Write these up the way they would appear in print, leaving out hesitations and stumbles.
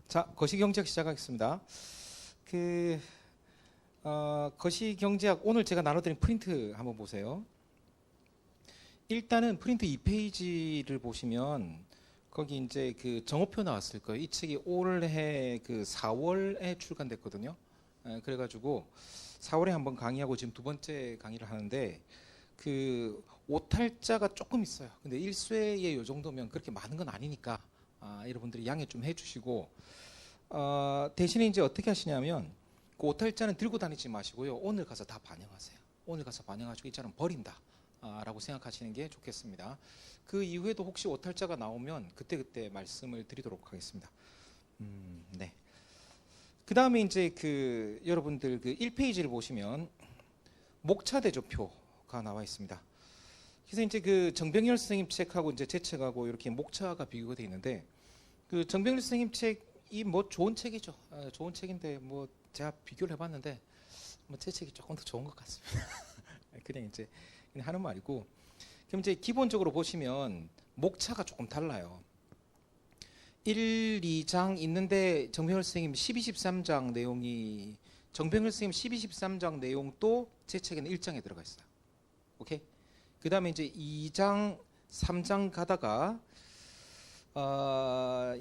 자, 거시경제학 시작하겠습니다. 거시경제학 오늘 제가 나눠드린 프린트 한번 보세요. 일단은 프린트 2페이지를 보시면 거기 이제 그 정오표 나왔을 거예요. 이 책이 올해 그 4월에 출간됐거든요. 그래가지고 4월에 한번 강의하고 지금 두 번째 강의를 하는데 그 오탈자가 조금 있어요. 근데 1쇄에 이 정도면 그렇게 많은 건 아니니까 여러분들이 양해 좀 해주시고 대신에 이제 어떻게 하시냐면 그 오탈자는 들고 다니지 마시고요. 오늘 가서 다 반영하세요. 오늘 가서 반영하시고 이 자는 버린다 라고 생각하시는 게 좋겠습니다. 그 이후에도 혹시 오탈자가 나오면 그때그때 말씀을 드리도록 하겠습니다. 네. 그 다음에 이제 그 여러분들 그 1페이지를 보시면 목차 대조표가 나와 있습니다. 그래서 이제 그 정병열 선생님 책하고 이제 제 책하고 이렇게 목차가 비교가 되어 있는데 그 정병열 선생님 책이 뭐 좋은 책이죠. 좋은 책인데 뭐 제가 비교를 해봤는데 뭐 제 책이 조금 더 좋은 것 같습니다. 그냥 이제 그냥 하는 말이고. 그럼 이제 기본적으로 보시면 목차가 조금 달라요. 1, 2장 있는데 정병열 선생님 12, 13장 내용이 정병열 선생님 12, 13장 내용도 제 책에는 1장에 들어가 있어요. 오케이? 그 다음에 이제 2장, 3장 가다가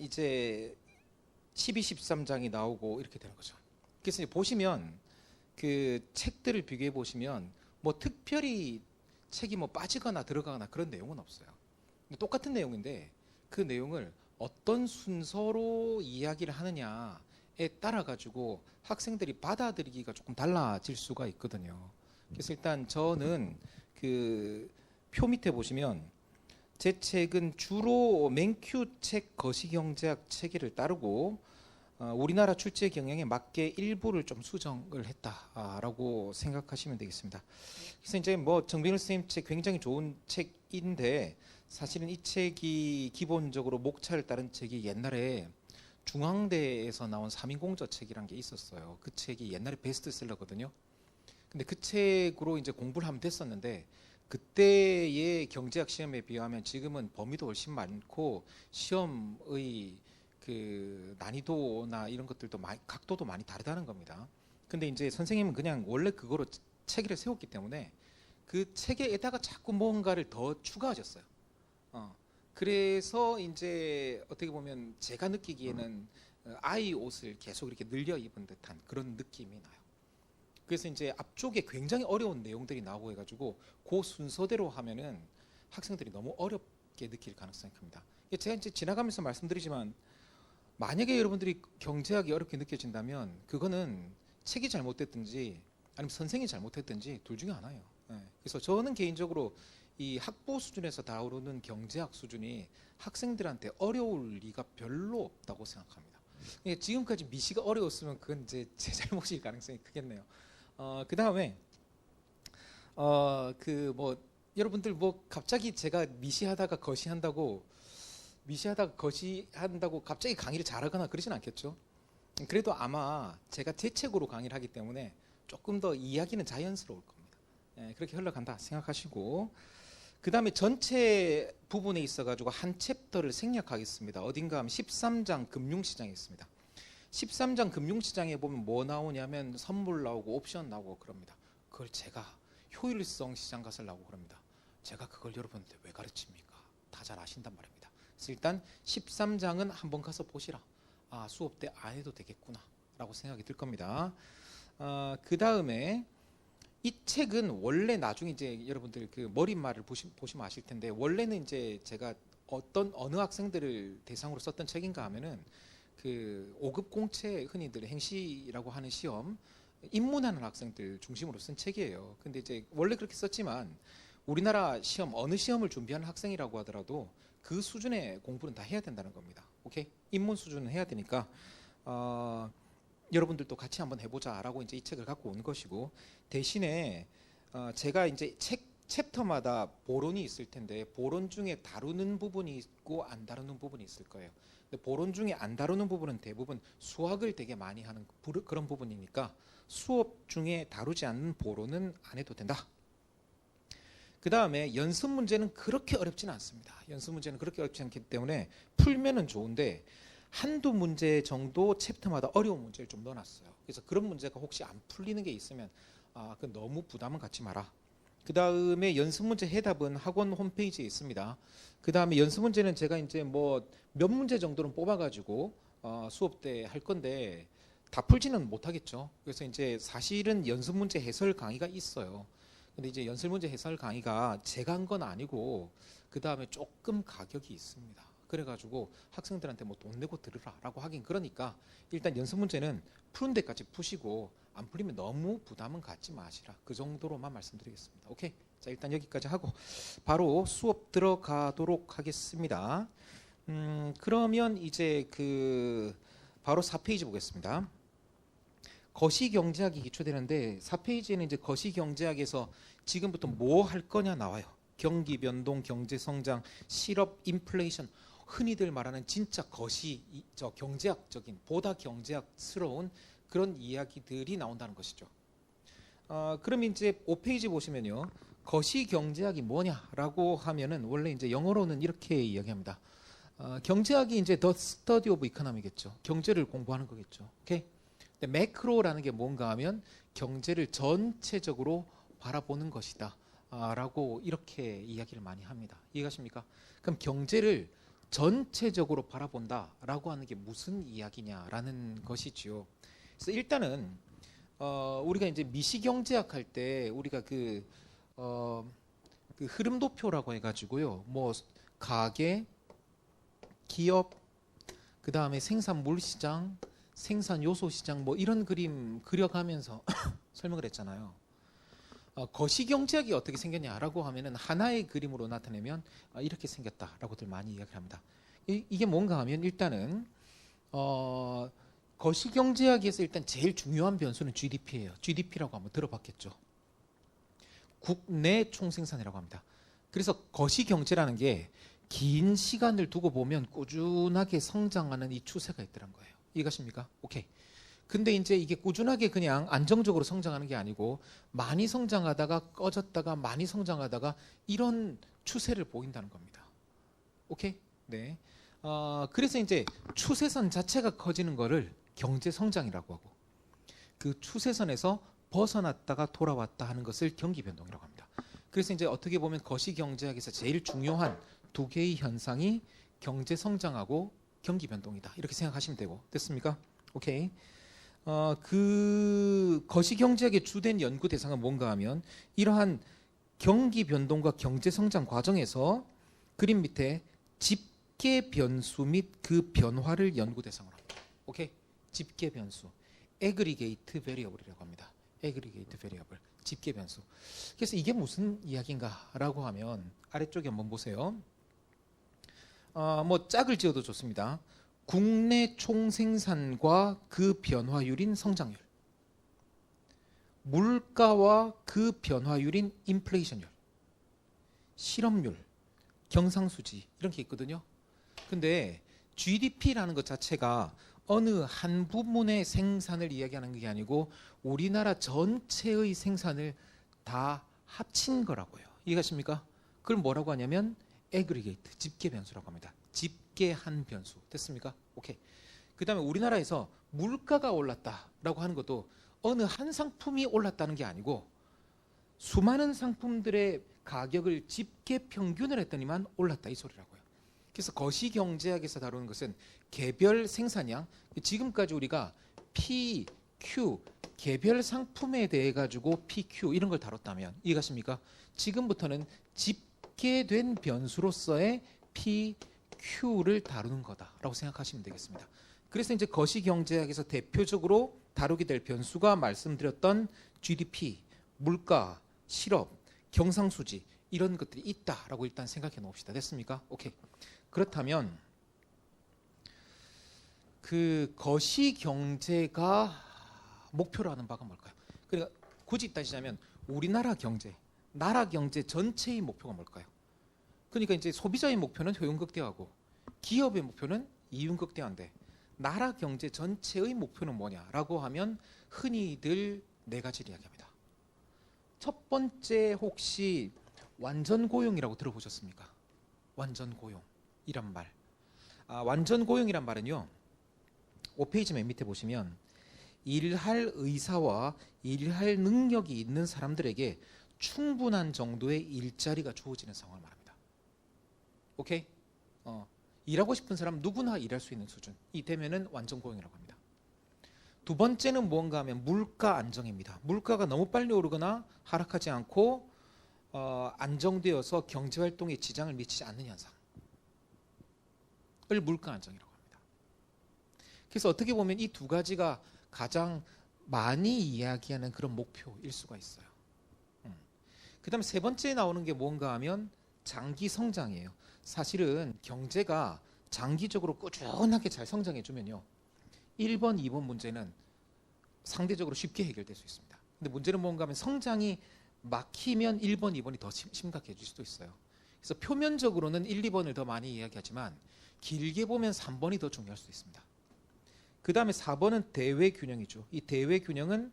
이제 12, 13장이 나오고 이렇게 되는 거죠. 그래서 이제 보시면 그 책들을 비교해 보시면 뭐 특별히 책이 뭐 빠지거나 들어가거나 그런 내용은 없어요. 똑같은 내용인데 그 내용을 어떤 순서로 이야기를 하느냐에 따라 가지고 학생들이 받아들이기가 조금 달라질 수가 있거든요. 그래서 일단 저는 그 표 밑에 보시면 제 책은 주로 맨큐 책 거시경제학 체계를 따르고 우리나라 출제 경향에 맞게 일부를 좀 수정을 했다라고 생각하시면 되겠습니다. 그래서 이제 뭐 정병일 선생님 책 굉장히 좋은 책인데 사실은 이 책이 기본적으로 목차를 따른 책이 옛날에 중앙대에서 나온 삼인공저 책이란 게 있었어요. 그 책이 옛날에 베스트셀러거든요. 근데 그 책으로 이제 공부를 하면 됐었는데 그때의 경제학 시험에 비하면 지금은 범위도 훨씬 많고 시험의 그 난이도나 이런 것들도 각도도 많이 다르다는 겁니다. 근데 이제 선생님은 그냥 원래 그거로 체계를 세웠기 때문에 그 체계에다가 자꾸 뭔가를 더 추가하셨어요. 그래서 이제 어떻게 보면 제가 느끼기에는 아이 옷을 계속 이렇게 늘려 입은 듯한 그런 느낌이 나요. 그래서 이제 앞쪽에 굉장히 어려운 내용들이 나오고 해가지고 그 순서대로 하면은 학생들이 너무 어렵게 느낄 가능성이 큽니다. 제가 이제 지나가면서 말씀드리지만 만약에 여러분들이 경제학이 어렵게 느껴진다면 그거는 책이 잘못됐든지 아니면 선생이 잘못했든지 둘 중에 하나예요. 그래서 저는 개인적으로 이 학부 수준에서 다루는 경제학 수준이 학생들한테 어려울 리가 별로 없다고 생각합니다. 지금까지 미시가 어려웠으면 그건 이제 제 잘못일 가능성이 크겠네요. 그 다음에 그 뭐 여러분들 뭐 갑자기 제가 미시하다가 거시한다고 갑자기 강의를 잘하거나 그러진 않겠죠. 그래도 아마 제가 제 책으로 강의를 하기 때문에 조금 더 이야기는 자연스러울 겁니다. 그렇게 흘러간다 생각하시고 그 다음에 전체 부분에 있어가지고 한 챕터를 생략하겠습니다. 어딘가 하면 13장 금융시장에 있습니다. 13장 금융시장에 보면 뭐 나오냐면 선물 나오고 옵션 나오고 그럽니다. 그걸 제가 효율성 시장가설 나오고 그럽니다. 제가 그걸 여러분한테 왜 가르칩니까? 다 잘 아신단 말입니다. 그래서 일단 13장은 한번 가서 보시라. 수업 때 안 해도 되겠구나 라고 생각이 들 겁니다. 그 다음에 이 책은 원래 나중에 이제 여러분들 그 머릿말을 보시면 아실 텐데 원래는 이제 제가 어느 학생들을 대상으로 썼던 책인가 하면은 그 5급 공채 흔히들 행시라고 하는 시험 입문하는 학생들 중심으로 쓴 책이에요. 근데 이제 원래 그렇게 썼지만 우리나라 시험 어느 시험을 준비하는 학생이라고 하더라도 그 수준의 공부는 다 해야 된다는 겁니다. 오케이? 입문 수준은 해야 되니까 여러분들도 같이 한번 해보자라고 이제 이 책을 갖고 온 것이고 대신에 제가 이제 챕터마다 보론이 있을 텐데 보론 중에 다루는 부분이 있고 안 다루는 부분이 있을 거예요. 근데 보론 중에 안 다루는 부분은 대부분 수학을 되게 많이 하는 그런 부분이니까 수업 중에 다루지 않는 보론은 안 해도 된다. 그 다음에 연습 문제는 그렇게 어렵지는 않습니다. 연습 문제는 그렇게 어렵지 않기 때문에 풀면은 좋은데 한두 문제 정도 챕터마다 어려운 문제를 좀 넣어놨어요. 그래서 그런 문제가 혹시 안 풀리는 게 있으면 그 너무 부담은 갖지 마라. 그 다음에 연습 문제 해답은 학원 홈페이지에 있습니다. 그 다음에 연습 문제는 제가 이제 뭐 몇 문제 정도는 뽑아가지고 수업 때 할 건데 다 풀지는 못하겠죠. 그래서 이제 사실은 연습 문제 해설 강의가 있어요. 근데 이제 연습 문제 해설 강의가 제가 한 건 아니고 그 다음에 조금 가격이 있습니다. 그래가지고 학생들한테 뭐 돈 내고 들으라라고 하긴 그러니까 일단 연습 문제는 푸는 데까지 푸시고 안 풀리면 너무 부담은 갖지 마시라. 그 정도로만 말씀드리겠습니다. 오케이. 자, 일단 여기까지 하고 바로 수업 들어가도록 하겠습니다. 그러면 이제 바로 4페이지 보겠습니다. 거시경제학이 기초되는데 4페이지에는 이제 거시경제학에서 지금부터 뭐 할 거냐 나와요. 경기 변동, 경제 성장, 실업, 인플레이션, 흔히들 말하는 진짜 경제학적인 보다 경제학스러운 그런 이야기들이 나온다는 것이죠. 그럼 이제 5페이지 보시면요. 거시경제학이 뭐냐라고 하면은 원래 이제 영어로는 이렇게 이야기합니다. 경제학이 이제 the study of economy겠죠. 경제를 공부하는 거겠죠. 오케이. 근데 매크로라는 게 뭔가 하면 경제를 전체적으로 바라보는 것이다. 라고 이렇게 이야기를 많이 합니다. 이해가십니까? 그럼 경제를 전체적으로 바라본다라고 하는 게 무슨 이야기냐라는 것이지요. 그래서 일단은 우리가 이제 미시경제학 할 때 우리가 그 흐름도표라고 해가지고요. 뭐 가계, 기업, 그 다음에 생산물 시장, 생산 요소 시장 뭐 이런 그림 그려가면서 설명을 했잖아요. 거시경제학이 어떻게 생겼냐라고 하면은 하나의 그림으로 나타내면 이렇게 생겼다라고들 많이 이야기를 합니다. 이게 뭔가 하면 일단은 거시경제학에서 일단 제일 중요한 변수는 GDP예요. GDP라고 한번 들어봤겠죠. 국내 총생산이라고 합니다. 그래서 거시경제라는 게 긴 시간을 두고 보면 꾸준하게 성장하는 이 추세가 있더란 거예요. 이해가십니까? 오케이. 근데 이제 이게 꾸준하게 그냥 안정적으로 성장하는 게 아니고 많이 성장하다가 꺼졌다가 많이 성장하다가 이런 추세를 보인다는 겁니다. 오케이? 네. 그래서 이제 추세선 자체가 커지는 거를 경제 성장이라고 하고 그 추세선에서 벗어났다가 돌아왔다 하는 것을 경기 변동이라고 합니다. 그래서 이제 어떻게 보면 거시경제학에서 제일 중요한 두 개의 현상이 경제 성장하고 경기 변동이다. 이렇게 생각하시면 되고 됐습니까? 오케이. 그 거시경제학의 주된 연구 대상은 뭔가 하면 이러한 경기 변동과 경제 성장 과정에서 그림 밑에 집계 변수 및 그 변화를 연구 대상으로 합니다. 오케이? 집계 변수. aggregate variable이라고 합니다. aggregate variable. 집계 변수. 그래서 이게 무슨 이야기인가라고 하면 아래쪽에 한번 보세요. 뭐 짝을 지어도 좋습니다. 국내 총생산과 그 변화율인 성장률, 물가와 그 변화율인 인플레이션율, 실업률, 경상수지 이런 게 있거든요. 근데 GDP라는 것 자체가 어느 한 부분의 생산을 이야기하는 게 아니고 우리나라 전체의 생산을 다 합친 거라고요. 이해가십니까? 그걸 뭐라고 하냐면 aggregate, 집계 변수라고 합니다. 집계한 변수. 됐습니까? 오케이. 그 다음에 우리나라에서 물가가 올랐다라고 하는 것도 어느 한 상품이 올랐다는 게 아니고 수많은 상품들의 가격을 집계 평균을 했더니만 올랐다 이 소리라고요. 그래서 거시경제학에서 다루는 것은 개별 생산량, 지금까지 우리가 P, Q, 개별 상품에 대해 가지고 PQ 이런 걸 다뤘다면 이해가십니까? 지금부터는 집계된 변수로서의 PQ를 다루는 거다라고 생각하시면 되겠습니다. 그래서 이제 거시경제학에서 대표적으로 다루게 될 변수가 말씀드렸던 GDP, 물가, 실업, 경상수지 이런 것들이 있다라고 일단 생각해 놓읍시다. 됐습니까? 오케이. 그렇다면 그 거시경제가 목표로 하는 바가 뭘까요? 그러니까 굳이 따지자면 우리나라 경제, 나라 경제 전체의 목표가 뭘까요? 그러니까 이제 소비자의 목표는 효용 극대화고 기업의 목표는 이윤 극대화인데 나라 경제 전체의 목표는 뭐냐라고 하면 흔히들 네 가지를 이야기합니다. 첫 번째 혹시 완전 고용이라고 들어보셨습니까? 완전 고용이란 말. 완전 고용이란 말은요. 5페이지 맨 밑에 보시면 일할 의사와 일할 능력이 있는 사람들에게 충분한 정도의 일자리가 주어지는 상황을 말합니다. 오케이? 일하고 싶은 사람 누구나 일할 수 있는 수준이 되면은 완전 고용이라고 합니다. 두 번째는 뭔가 하면 물가 안정입니다. 물가가 너무 빨리 오르거나 하락하지 않고 안정되어서 경제활동에 지장을 미치지 않는 현상을 물가 안정이라고 합니다. 그래서 어떻게 보면 이 두 가지가 가장 많이 이야기하는 그런 목표일 수가 있어요. 그 다음에 세 번째 나오는 게 뭔가 하면 장기 성장이에요. 사실은 경제가 장기적으로 꾸준하게 잘 성장해주면요, 1번, 2번 문제는 상대적으로 쉽게 해결될 수 있습니다. 근데 문제는 뭔가 하면 성장이 막히면 1번, 2번이 더 심각해질 수도 있어요. 그래서 표면적으로는 1, 2번을 더 많이 이야기하지만 길게 보면 3번이 더 중요할 수 있습니다. 그 다음에 4번은 대외 균형이죠. 이 대외 균형은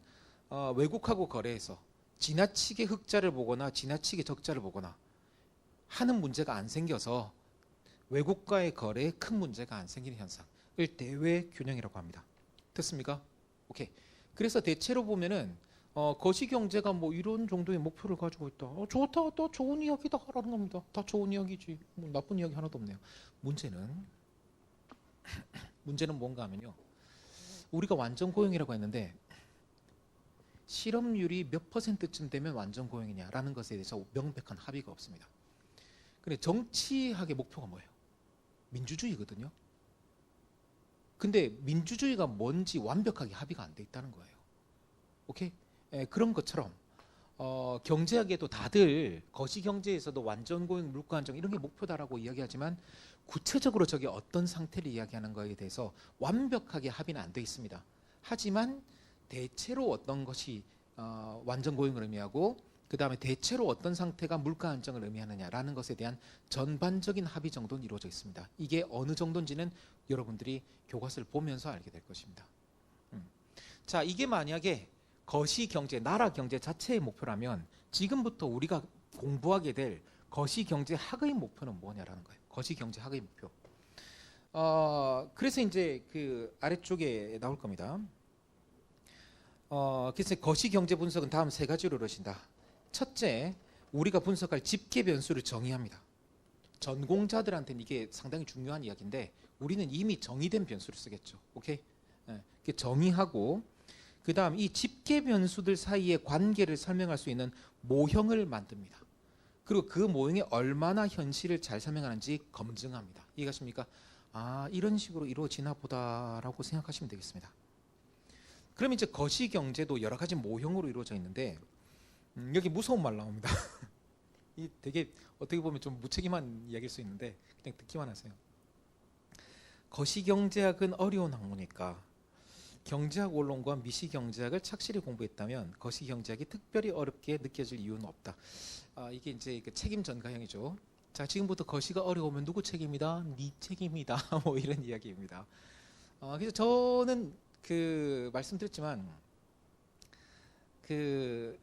외국하고 거래해서 지나치게 흑자를 보거나 지나치게 적자를 보거나 하는 문제가 안 생겨서 외국과의 거래에 큰 문제가 안 생기는 현상을 대외 균형이라고 합니다. 됐습니까? 오케이. 그래서 대체로 보면은 거시경제가 뭐 이런 정도의 목표를 가지고 있다. 좋다, 또 좋은 이야기다 하라는 겁니다. 다 좋은 이야기지. 뭐 나쁜 이야기 하나도 없네요. 문제는 뭔가 하면요, 우리가 완전 고용이라고 했는데 실업률이 몇 %쯤 되면 완전 고용이냐라는 것에 대해서 명백한 합의가 없습니다. 근데 정치학의 목표가 뭐예요? 민주주의거든요. 근데 민주주의가 뭔지 완벽하게 합의가 안 돼 있다는 거예요. 오케이? 그런 것처럼 경제학에도 다들 거시경제에서도 완전 고용, 물가 안정 이런 게 목표다라고 이야기하지만 구체적으로 저게 어떤 상태를 이야기하는 거에 대해서 완벽하게 합의는 안 돼 있습니다. 하지만 대체로 어떤 것이 완전 고용을 의미하고 그 다음에 대체로 어떤 상태가 물가 안정을 의미하느냐라는 것에 대한 전반적인 합의 정도는 이루어져 있습니다. 이게 어느 정도인지는 여러분들이 교과서를 보면서 알게 될 것입니다. 자, 이게 만약에 거시경제, 나라 경제 자체의 목표라면 지금부터 우리가 공부하게 될 거시경제학의 목표는 뭐냐라는 거예요. 거시경제학의 목표. 그래서 이제 그 아래쪽에 나올 겁니다. 그래서 거시경제 분석은 다음 세 가지로 이루어진다. 첫째, 우리가 분석할 집계 변수를 정의합니다. 전공자들한테는 이게 상당히 중요한 이야기인데 우리는 이미 정의된 변수를 쓰겠죠. 오케이? 정의하고 그 다음 이 집계 변수들 사이의 관계를 설명할 수 있는 모형을 만듭니다. 그리고 그 모형이 얼마나 현실을 잘 설명하는지 검증합니다. 이해가십니까? 이런 식으로 이루어지나 보다라고 생각하시면 되겠습니다. 그럼 이제 거시경제도 여러 가지 모형으로 이루어져 있는데 여기 무서운 말 나옵니다. 이 되게 어떻게 보면 좀 무책임한 이야기일 수 있는데 그냥 듣기만 하세요. 거시경제학은 어려운 학문이니까 경제학 원론과 미시경제학을 착실히 공부했다면 거시경제학이 특별히 어렵게 느껴질 이유는 없다. 이게 이제 그 책임 전가형이죠. 자, 지금부터 거시가 어려우면 누구 책임이다? 네 책임이다. 뭐 이런 이야기입니다. 그래서 저는 그 말씀드렸지만 그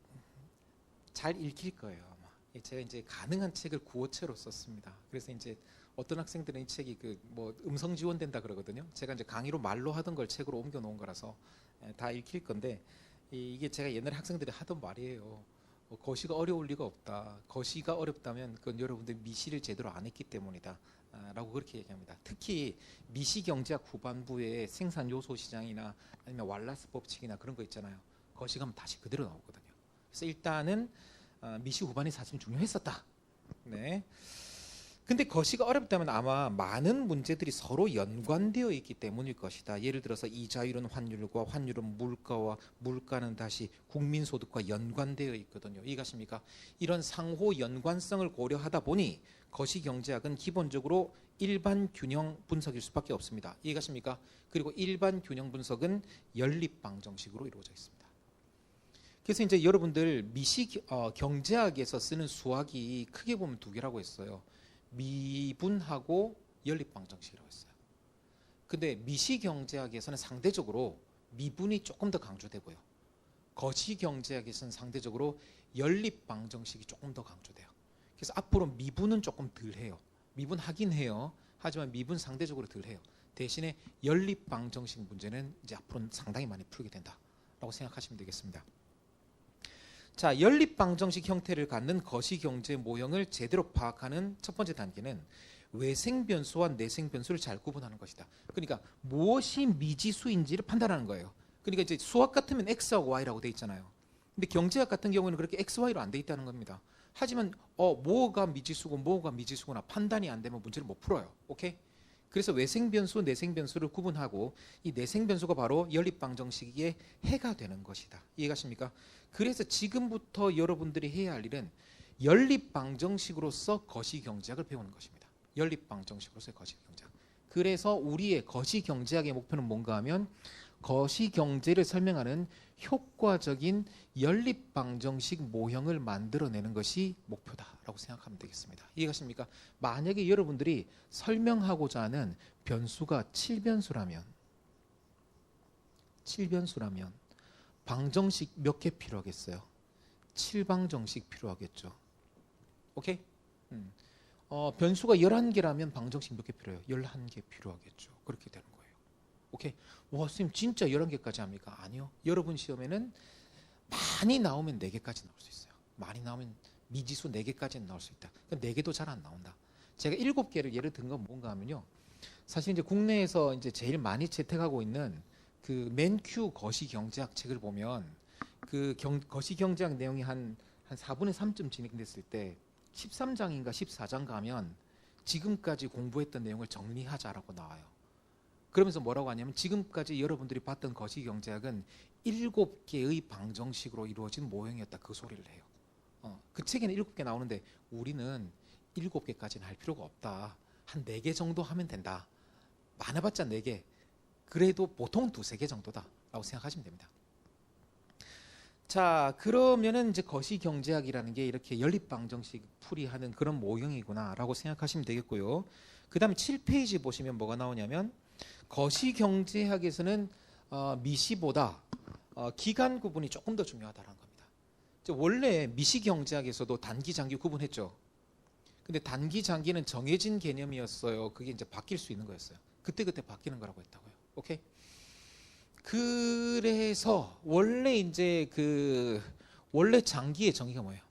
잘 읽힐 거예요. 아마. 제가 이제 가능한 책을 구어체로 썼습니다. 그래서 이제 어떤 학생들은 이 책이 그 뭐 음성 지원된다 그러거든요. 제가 이제 강의로 말로 하던 걸 책으로 옮겨 놓은 거라서 다 읽힐 건데 이게 제가 옛날에 학생들이 하던 말이에요. 거시가 어려울 리가 없다. 거시가 어렵다면 그건 여러분들 미시를 제대로 안 했기 때문이다. 라고 그렇게 얘기합니다. 특히 미시경제학 후반부에 생산 요소 시장이나 아니면 왈라스 법칙이나 그런 거 있잖아요. 거시가면 다시 그대로 나오거든요. 그래서 일단은 미시 후반이 사실 중요했었다. 네. 근데 거시가 어렵다면 아마 많은 문제들이 서로 연관되어 있기 때문일 것이다. 예를 들어서 이자율은 환율과 환율은 물가와 물가는 다시 국민소득과 연관되어 있거든요. 이해가십니까? 이런 상호 연관성을 고려하다 보니 거시경제학은 기본적으로 일반 균형 분석일 수밖에 없습니다. 이해가십니까? 그리고 일반 균형 분석은 연립방정식으로 이루어져 있습니다. 그래서 이제 여러분들 경제학에서 쓰는 수학이 크게 보면 두 개라고 했어요. 미분하고 연립방정식이라고 했어요. 근데 미시경제학에서는 상대적으로 미분이 조금 더 강조되고요. 거시경제학에서는 상대적으로 연립방정식이 조금 더 강조돼요. 그래서 앞으로 미분은 조금 덜 해요. 미분하긴 해요. 하지만 미분 상대적으로 덜 해요. 대신에 연립방정식 문제는 이제 앞으로는 상당히 많이 풀게 된다라고 생각하시면 되겠습니다. 자, 연립방정식 형태를 갖는 거시경제 모형을 제대로 파악하는 첫 번째 단계는 외생변수와 내생변수를 잘 구분하는 것이다. 그러니까 무엇이 미지수인지를 판단하는 거예요. 그러니까 이제 수학 같으면 x하고 y라고 돼 있잖아요. 근데 경제학 같은 경우는 그렇게 x, y로 안 돼 있다는 겁니다. 하지만 뭐가 미지수고 뭐가 미지수구나 판단이 안 되면 문제를 못 풀어요. 오케이? 그래서 외생변수, 내생변수를 구분하고 이 내생변수가 바로 연립방정식의 해가 되는 것이다. 이해가십니까? 그래서 지금부터 여러분들이 해야 할 일은 연립방정식으로서 거시경제학을 배우는 것입니다. 연립방정식으로서의 거시경제학. 그래서 우리의 거시경제학의 목표는 뭔가 하면 거시경제를 설명하는 효과적인 연립방정식 모형을 만들어내는 것이 목표다라고 생각하면 되겠습니다. 이해가십니까? 만약에 여러분들이 설명하고자 하는 변수가 7변수라면 방정식 몇 개 필요하겠어요? 7방정식 필요하겠죠. 오케이? 변수가 11개라면 방정식 몇 개 필요해요? 11개 필요하겠죠. 그렇게 되는 거예요. 오케이? 와, 선생님 진짜 11개까지 합니까? 아니요. 여러분 시험에는 많이 나오면 4개까지 나올 수 있어요. 많이 나오면 미지수 4개까지는 나올 수 있다. 4개도 잘 안 나온다. 제가 7개를 예를 든 건 뭔가 하면요. 사실 이제 국내에서 이제 제일 많이 채택하고 있는 그 맨큐 거시경제학 책을 보면 그 거시경제학 내용이 한 4분의 3쯤 진행됐을 때 13장인가 14장 가면 지금까지 공부했던 내용을 정리하자라고 나와요. 그러면서 뭐라고 하냐면 지금까지 여러분들이 봤던 거시경제학은 7개의 방정식으로 이루어진 모형이었다. 그 소리를 해요. 그 책에는 7개 나오는데 우리는 7개까지는 할 필요가 없다. 한 4개 정도 하면 된다. 많아봤자 4개. 그래도 보통 2-3개 정도다 라고 생각하시면 됩니다. 자, 그러면은 이제 거시경제학이라는 게 이렇게 연립방정식 풀이하는 그런 모형이구나 라고 생각하시면 되겠고요. 그 다음에 7페이지 보시면 뭐가 나오냐면 거시경제학에서는 미시보다 기간 구분이 조금 더 중요하다는 겁니다. 원래 미시경제학에서도 단기, 장기 구분했죠. 근데 단기, 장기는 정해진 개념이었어요. 그게 이제 바뀔 수 있는 거였어요. 그때그때 바뀌는 거라고 했다고요. 오케이? 그래서 원래 이제 원래 장기의 정의가 뭐예요?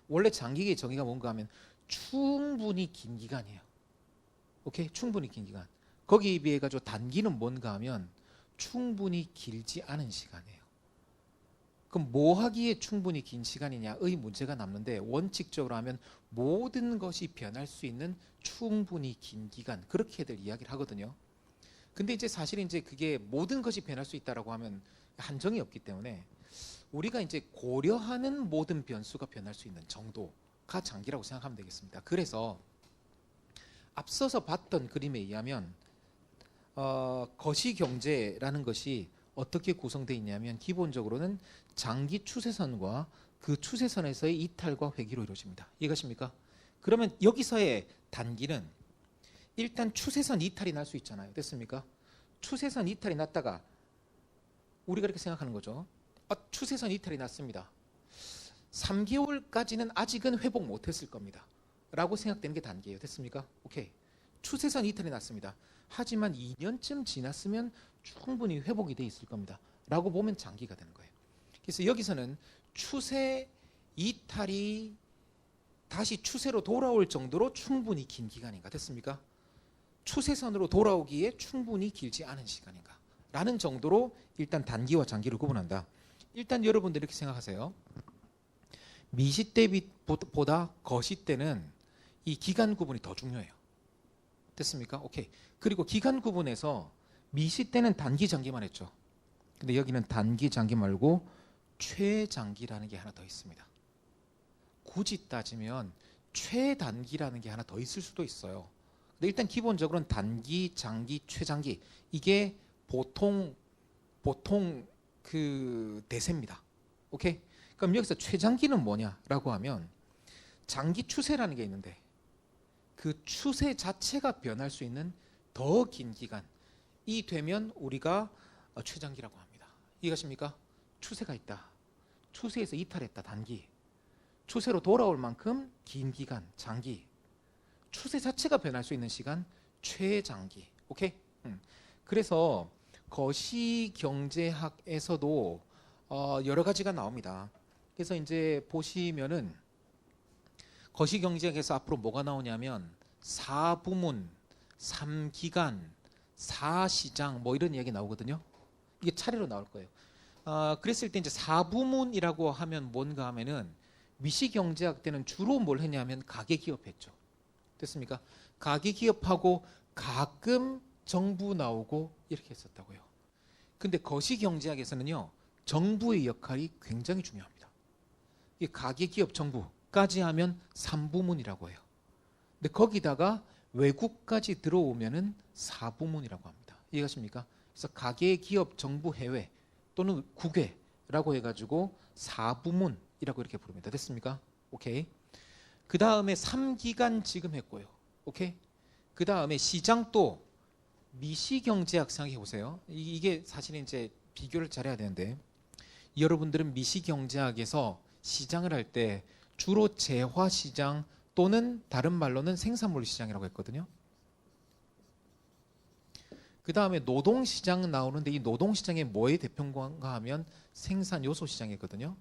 원래 장기의 정의가 뭔가 하면 충분히 긴 기간이에요. 오케이? 충분히 긴 기간. 거기에 비해 가지고 단기는 뭔가 하면 충분히 길지 않은 시간이에요. 그럼 뭐 하기에 충분히 긴 시간이냐의 문제가 남는데 원칙적으로 하면 모든 것이 변할 수 있는 충분히 긴 기간 그렇게들 이야기를 하거든요. 근데 이제 사실 이제 그게 모든 것이 변할 수 있다라고 하면 한정이 없기 때문에 우리가 이제 고려하는 모든 변수가 변할 수 있는 정도가 장기라고 생각하면 되겠습니다. 그래서 앞서서 봤던 그림에 의하면 거시경제라는 것이 어떻게 구성되어 있냐면 기본적으로는 장기 추세선과 그 추세선에서의 이탈과 회귀로 이루어집니다. 이해가십니까? 그러면 여기서의 단기는 일단 추세선 이탈이 날 수 있잖아요. 됐습니까? 추세선 이탈이 났다가 우리가 이렇게 생각하는 거죠. 추세선 이탈이 났습니다. 3개월까지는 아직은 회복 못했을 겁니다. 라고 생각되는 게 단기예요. 됐습니까? 오케이. 추세선 이탈이 났습니다. 하지만 2년쯤 지났으면 충분히 회복이 돼 있을 겁니다. 라고 보면 장기가 되는 거예요. 그래서 여기서는 추세 이탈이 다시 추세로 돌아올 정도로 충분히 긴 기간인가? 됐습니까? 추세선으로 돌아오기에 충분히 길지 않은 시간인가? 라는 정도로 일단 단기와 장기를 구분한다. 일단 여러분들 이렇게 생각하세요. 미시 때보다 거시 때는 이 기간 구분이 더 중요해요. 됐습니까? 오케이. 그리고 기간 구분에서 미시 때는 단기, 장기만 했죠. 근데 여기는 단기, 장기 말고 최장기라는 게 하나 더 있습니다. 굳이 따지면 최단기라는 게 하나 더 있을 수도 있어요. 근데 일단 기본적으로는 단기, 장기, 최장기 이게 보통 그 대세입니다. 오케이? 그럼 여기서 최장기는 뭐냐라고 하면 장기 추세라는 게 있는데 그 추세 자체가 변할 수 있는 더 긴 기간이 되면 우리가 최장기라고 합니다. 이해가십니까? 추세가 있다. 추세에서 이탈했다. 단기. 추세로 돌아올 만큼 긴 기간, 장기. 추세 자체가 변할 수 있는 시간, 최장기. 오케이? 그래서 거시경제학에서도 여러 가지가 나옵니다. 그래서 이제 보시면은 거시경제학에서 앞으로 뭐가 나오냐면 4부문, 3기간, 4시장 뭐 이런 이야기 나오거든요. 이게 차례로 나올 거예요. 그랬을 때 이제 4부문이라고 하면 뭔가 하면은 미시경제학 때는 주로 뭘 했냐면 가계기업 했죠. 됐습니까? 가계기업하고 가끔 정부 나오고 이렇게 했었다고요. 근데 거시경제학에서는요, 정부의 역할이 굉장히 중요합니다. 이 가계기업 정부까지 하면 3부문이라고 해요. 근데 거기다가 외국까지 들어오면은 4부문이라고 합니다. 이해가십니까? 그래서 가계기업 정부 해외 또는 국외라고 해가지고 4부문이라고 이렇게 부릅니다. 됐습니까? 오케이. 그 다음에 3기간 지금 했고요. 오케이. 그 다음에 시장도 미시경제학 생각해 보세요. 이게 사실은 이제 비교를 잘해야 되는데, 여러분들은 미시경제학에서 시장을 할 때 주로 재화시장 또는 다른 말로는 생산물 시장이라고 했거든요. 그 다음에 노동시장 나오는데 이 노동시장의 뭐의 대표인가 하면 생산 요소 시장이거든요.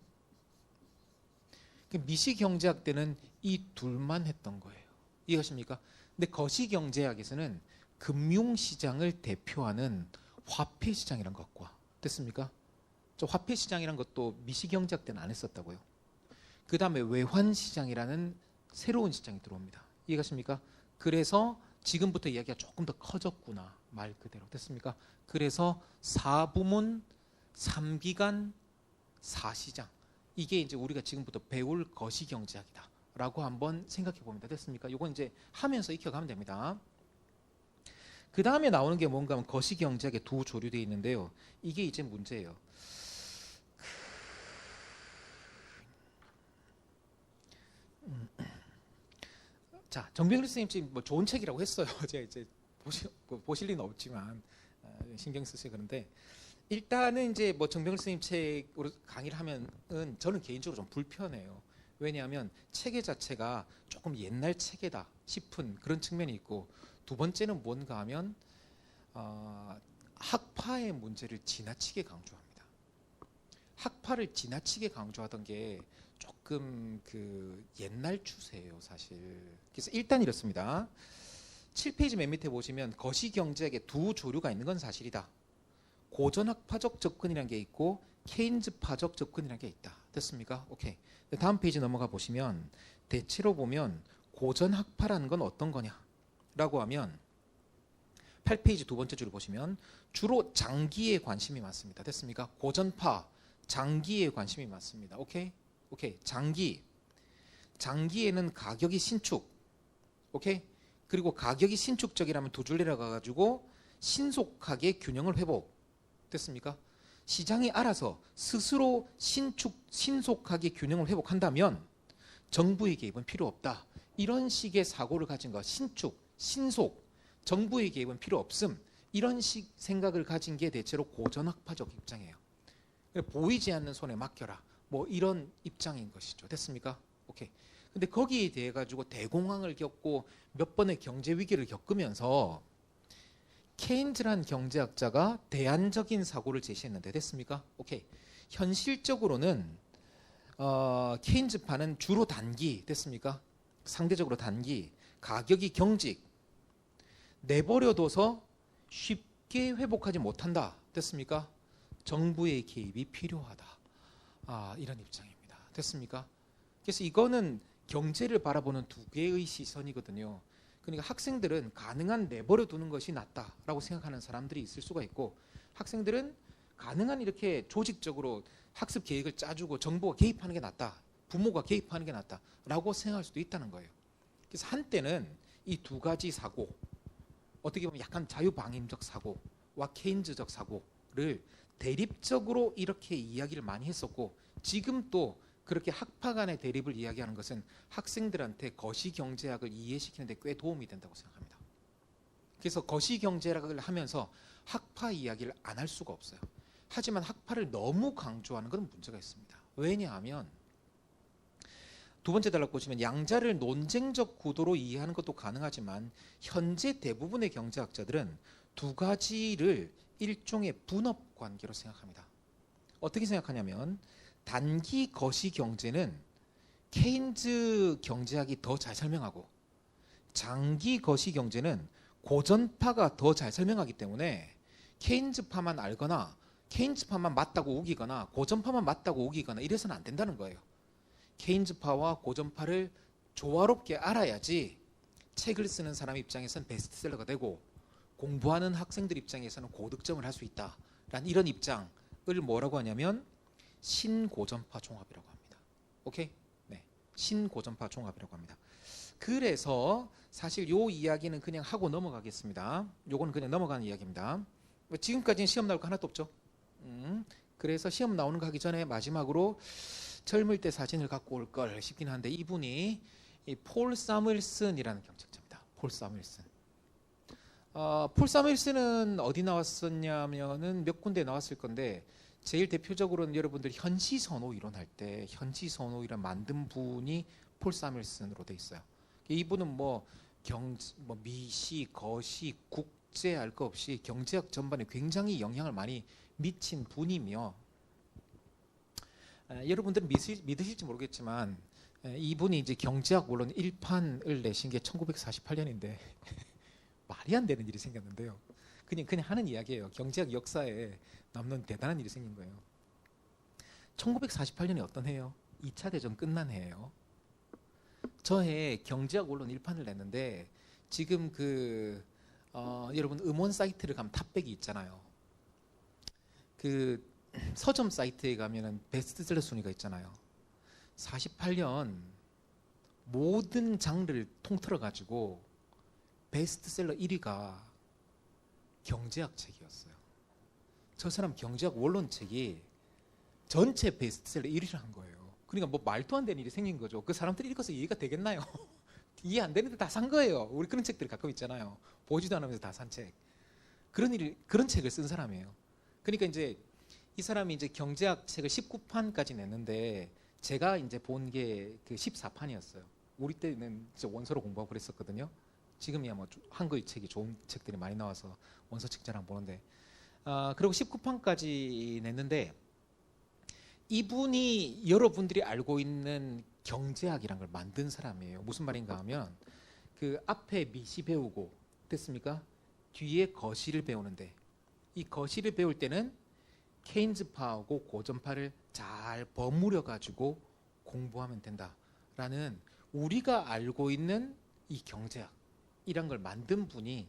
미시경제학 때는 이 둘만 했던 거예요. 이해하십니까? 근데 거시경제학에서는 금융시장을 대표하는 화폐시장이란 것과 됐습니까? 저 화폐시장이란 것도 미시경제학 때는 안 했었다고요. 그 다음에 외환시장이라는 새로운 시장이 들어옵니다. 이해가십니까? 그래서 지금부터 이야기가 조금 더 커졌구나, 말 그대로. 됐습니까? 그래서 4부문, 3기간, 4시장, 이게 이제 우리가 지금부터 배울 거시경제학이다 라고 한번 생각해 봅니다. 됐습니까? 이건 이제 하면서 익혀가면 됩니다. 그 다음에 나오는 게 뭔가 하면 거시경제학에 두 조류되어 있는데요. 이게 이제 문제예요. 자, 정병일 선생님 지금 뭐 좋은 책이라고 했어요. 제가 이제 보실 리는 없지만 신경 쓰시 그런데, 일단은 이제 뭐 정병일 선생님 책으로 강의를 하면은 저는 개인적으로 좀 불편해요. 왜냐하면 체계 자체가 조금 옛날 체계다 싶은 그런 측면이 있고, 두 번째는 뭔가 하면 학파의 문제를 지나치게 강조합니다. 학파를 지나치게 강조하던 게 조금 그 옛날 추세예요, 사실. 그래서 일단 이렇습니다. 7페이지 맨 밑에 보시면 거시경제학에 두 조류가 있는 건 사실이다. 고전학파적 접근이라는 게 있고 케인즈파적 접근이라는 게 있다. 됐습니까? 오케이. 다음 페이지 넘어가 보시면 대체로 보면 고전학파라는 건 어떤 거냐라고 하면 8페이지 두 번째 줄을 보시면 주로 장기에 관심이 많습니다. 됐습니까? 고전파 장기에 관심이 많습니다. 오케이? 오케이. 장기에는 가격이 신축. 오케이? 그리고 가격이 신축적이라면 두 줄 내려가 가지고 신속하게 균형을 회복. 됐습니까? 시장이 알아서 스스로 신속하게 균형을 회복한다면 정부의 개입은 필요 없다. 이런 식의 사고를 가진 거, 신속, 정부의 개입은 필요 없음. 이런 식 생각을 가진 게 대체로 고전학파적 입장이에요. 보이지 않는 손에 맡겨라. 뭐 이런 입장인 것이죠. 됐습니까? 오케이. 근데 거기에 대해 가지고 대공황을 겪고 몇 번의 경제 위기를 겪으면서 케인즈란 경제학자가 대안적인 사고를 제시했는데, 됐습니까? 오케이. 현실적으로는 케인즈파는 주로 단기, 됐습니까? 상대적으로 단기, 가격이 경직, 내버려둬서 쉽게 회복하지 못한다. 됐습니까? 정부의 개입이 필요하다. 이런 입장입니다. 됐습니까? 그래서 이거는 경제를 바라보는 두 개의 시선이거든요. 그러니까 학생들은 가능한 내버려두는 것이 낫다라고 생각하는 사람들이 있을 수가 있고, 학생들은 가능한 이렇게 조직적으로 학습 계획을 짜주고 정부가 개입하는 게 낫다, 부모가 개입하는 게 낫다라고 생각할 수도 있다는 거예요. 그래서 한때는 이 두 가지 사고, 어떻게 보면 약간 자유방임적 사고와 케인즈적 사고를 대립적으로 이렇게 이야기를 많이 했었고, 지금 또 그렇게 학파 간의 대립을 이야기하는 것은 학생들한테 거시경제학을 이해시키는 데 꽤 도움이 된다고 생각합니다. 그래서 거시경제학을 하면서 학파 이야기를 안 할 수가 없어요. 하지만 학파를 너무 강조하는 건 문제가 있습니다. 왜냐하면 두 번째 단락 보시면 양자를 논쟁적 구도로 이해하는 것도 가능하지만 현재 대부분의 경제학자들은 두 가지를 일종의 분업 관계로 생각합니다. 어떻게 생각하냐면 단기 거시 경제는 케인즈 경제학이 더 잘 설명하고 장기 거시 경제는 고전파가 더 잘 설명하기 때문에 케인즈파만 알거나 케인즈파만 맞다고 우기거나 고전파만 맞다고 우기거나 이래서는 안 된다는 거예요. 케인즈파와 고전파를 조화롭게 알아야지 책을 쓰는 사람 입장에서는 베스트셀러가 되고 공부하는 학생들 입장에서는 고득점을 할 수 있다라는 이런 입장을 뭐라고 하냐면 신고전파 종합이라고 합니다. 오케이? 네, 신고전파 종합이라고 합니다. 그래서 사실 요 이야기는 그냥 하고 넘어가겠습니다. 요거는 그냥 넘어가는 이야기입니다. 지금까지는 시험 나올 거 하나도 없죠. 그래서 시험 나오는 거 하기 전에 마지막으로 젊을 때 사진을 갖고 올 걸 싶긴 한데 이분이 폴 사무엘슨이라는 경책자입니다. 폴 사무엘슨. 폴 사무엘슨은 어디 나왔었냐면은 몇 군데 나왔을 건데 제일 대표적으로는 여러분들이 현시선호 이론할 때 현시선호 이론 만든 분이 폴 사무엘슨으로 돼 있어요. 이분은 뭐 미시, 거시, 국제 알 거 없이 경제학 전반에 굉장히 영향을 많이 미친 분이며 여러분들은 믿으실지 모르겠지만 이분이 이제 경제학 원론 1판을 내신 게 1948년인데 말이 안 되는 일이 생겼는데요. 그냥 하는 이야기예요. 경제학 역사에 남는 대단한 일이 생긴 거예요. 1948년이 어떤 해요? 2차 대전 끝난 해예요. 저 해에 경제학 원론 1판을 냈는데 지금 여러분 음원 사이트를 가면 탑백이 있잖아요. 그 서점 사이트에 가면은 베스트셀러 순위가 있잖아요. 48년 모든 장르를 통틀어 가지고 베스트셀러 1위가 경제학 책이었어요. 저 사람 경제학 원론 책이 전체 베스트셀러 1위를 한 거예요. 그러니까 뭐 말도 안 되는 일이 생긴 거죠. 그 사람들이 읽어서 이해가 되겠나요? 이해 안 되는데 다 산 거예요. 우리 그런 책들이 가끔 있잖아요. 보지도 않으면서 다 산 책. 그런 책을 쓴 사람이에요. 그러니까 이제 이 사람이 이제 경제학 책을 19판까지 냈는데 제가 이제 본 게 그 14판이었어요. 우리 때는 진짜 원서로 공부하고 그랬었거든요. 지금이야 뭐 한글 책이 좋은 책들이 많이 나와서 원서 책 잘 안 보는데 그리고 19판까지 냈는데 이분이 여러분들이 알고 있는 경제학이란 걸 만든 사람이에요. 무슨 말인가 하면 그 앞에 미시 배우고 됐습니까? 뒤에 거시를 배우는데 이 거시를 배울 때는 케인즈파하고 고전파를 잘 버무려 가지고 공부하면 된다라는 우리가 알고 있는 이 경제학이란 걸 만든 분이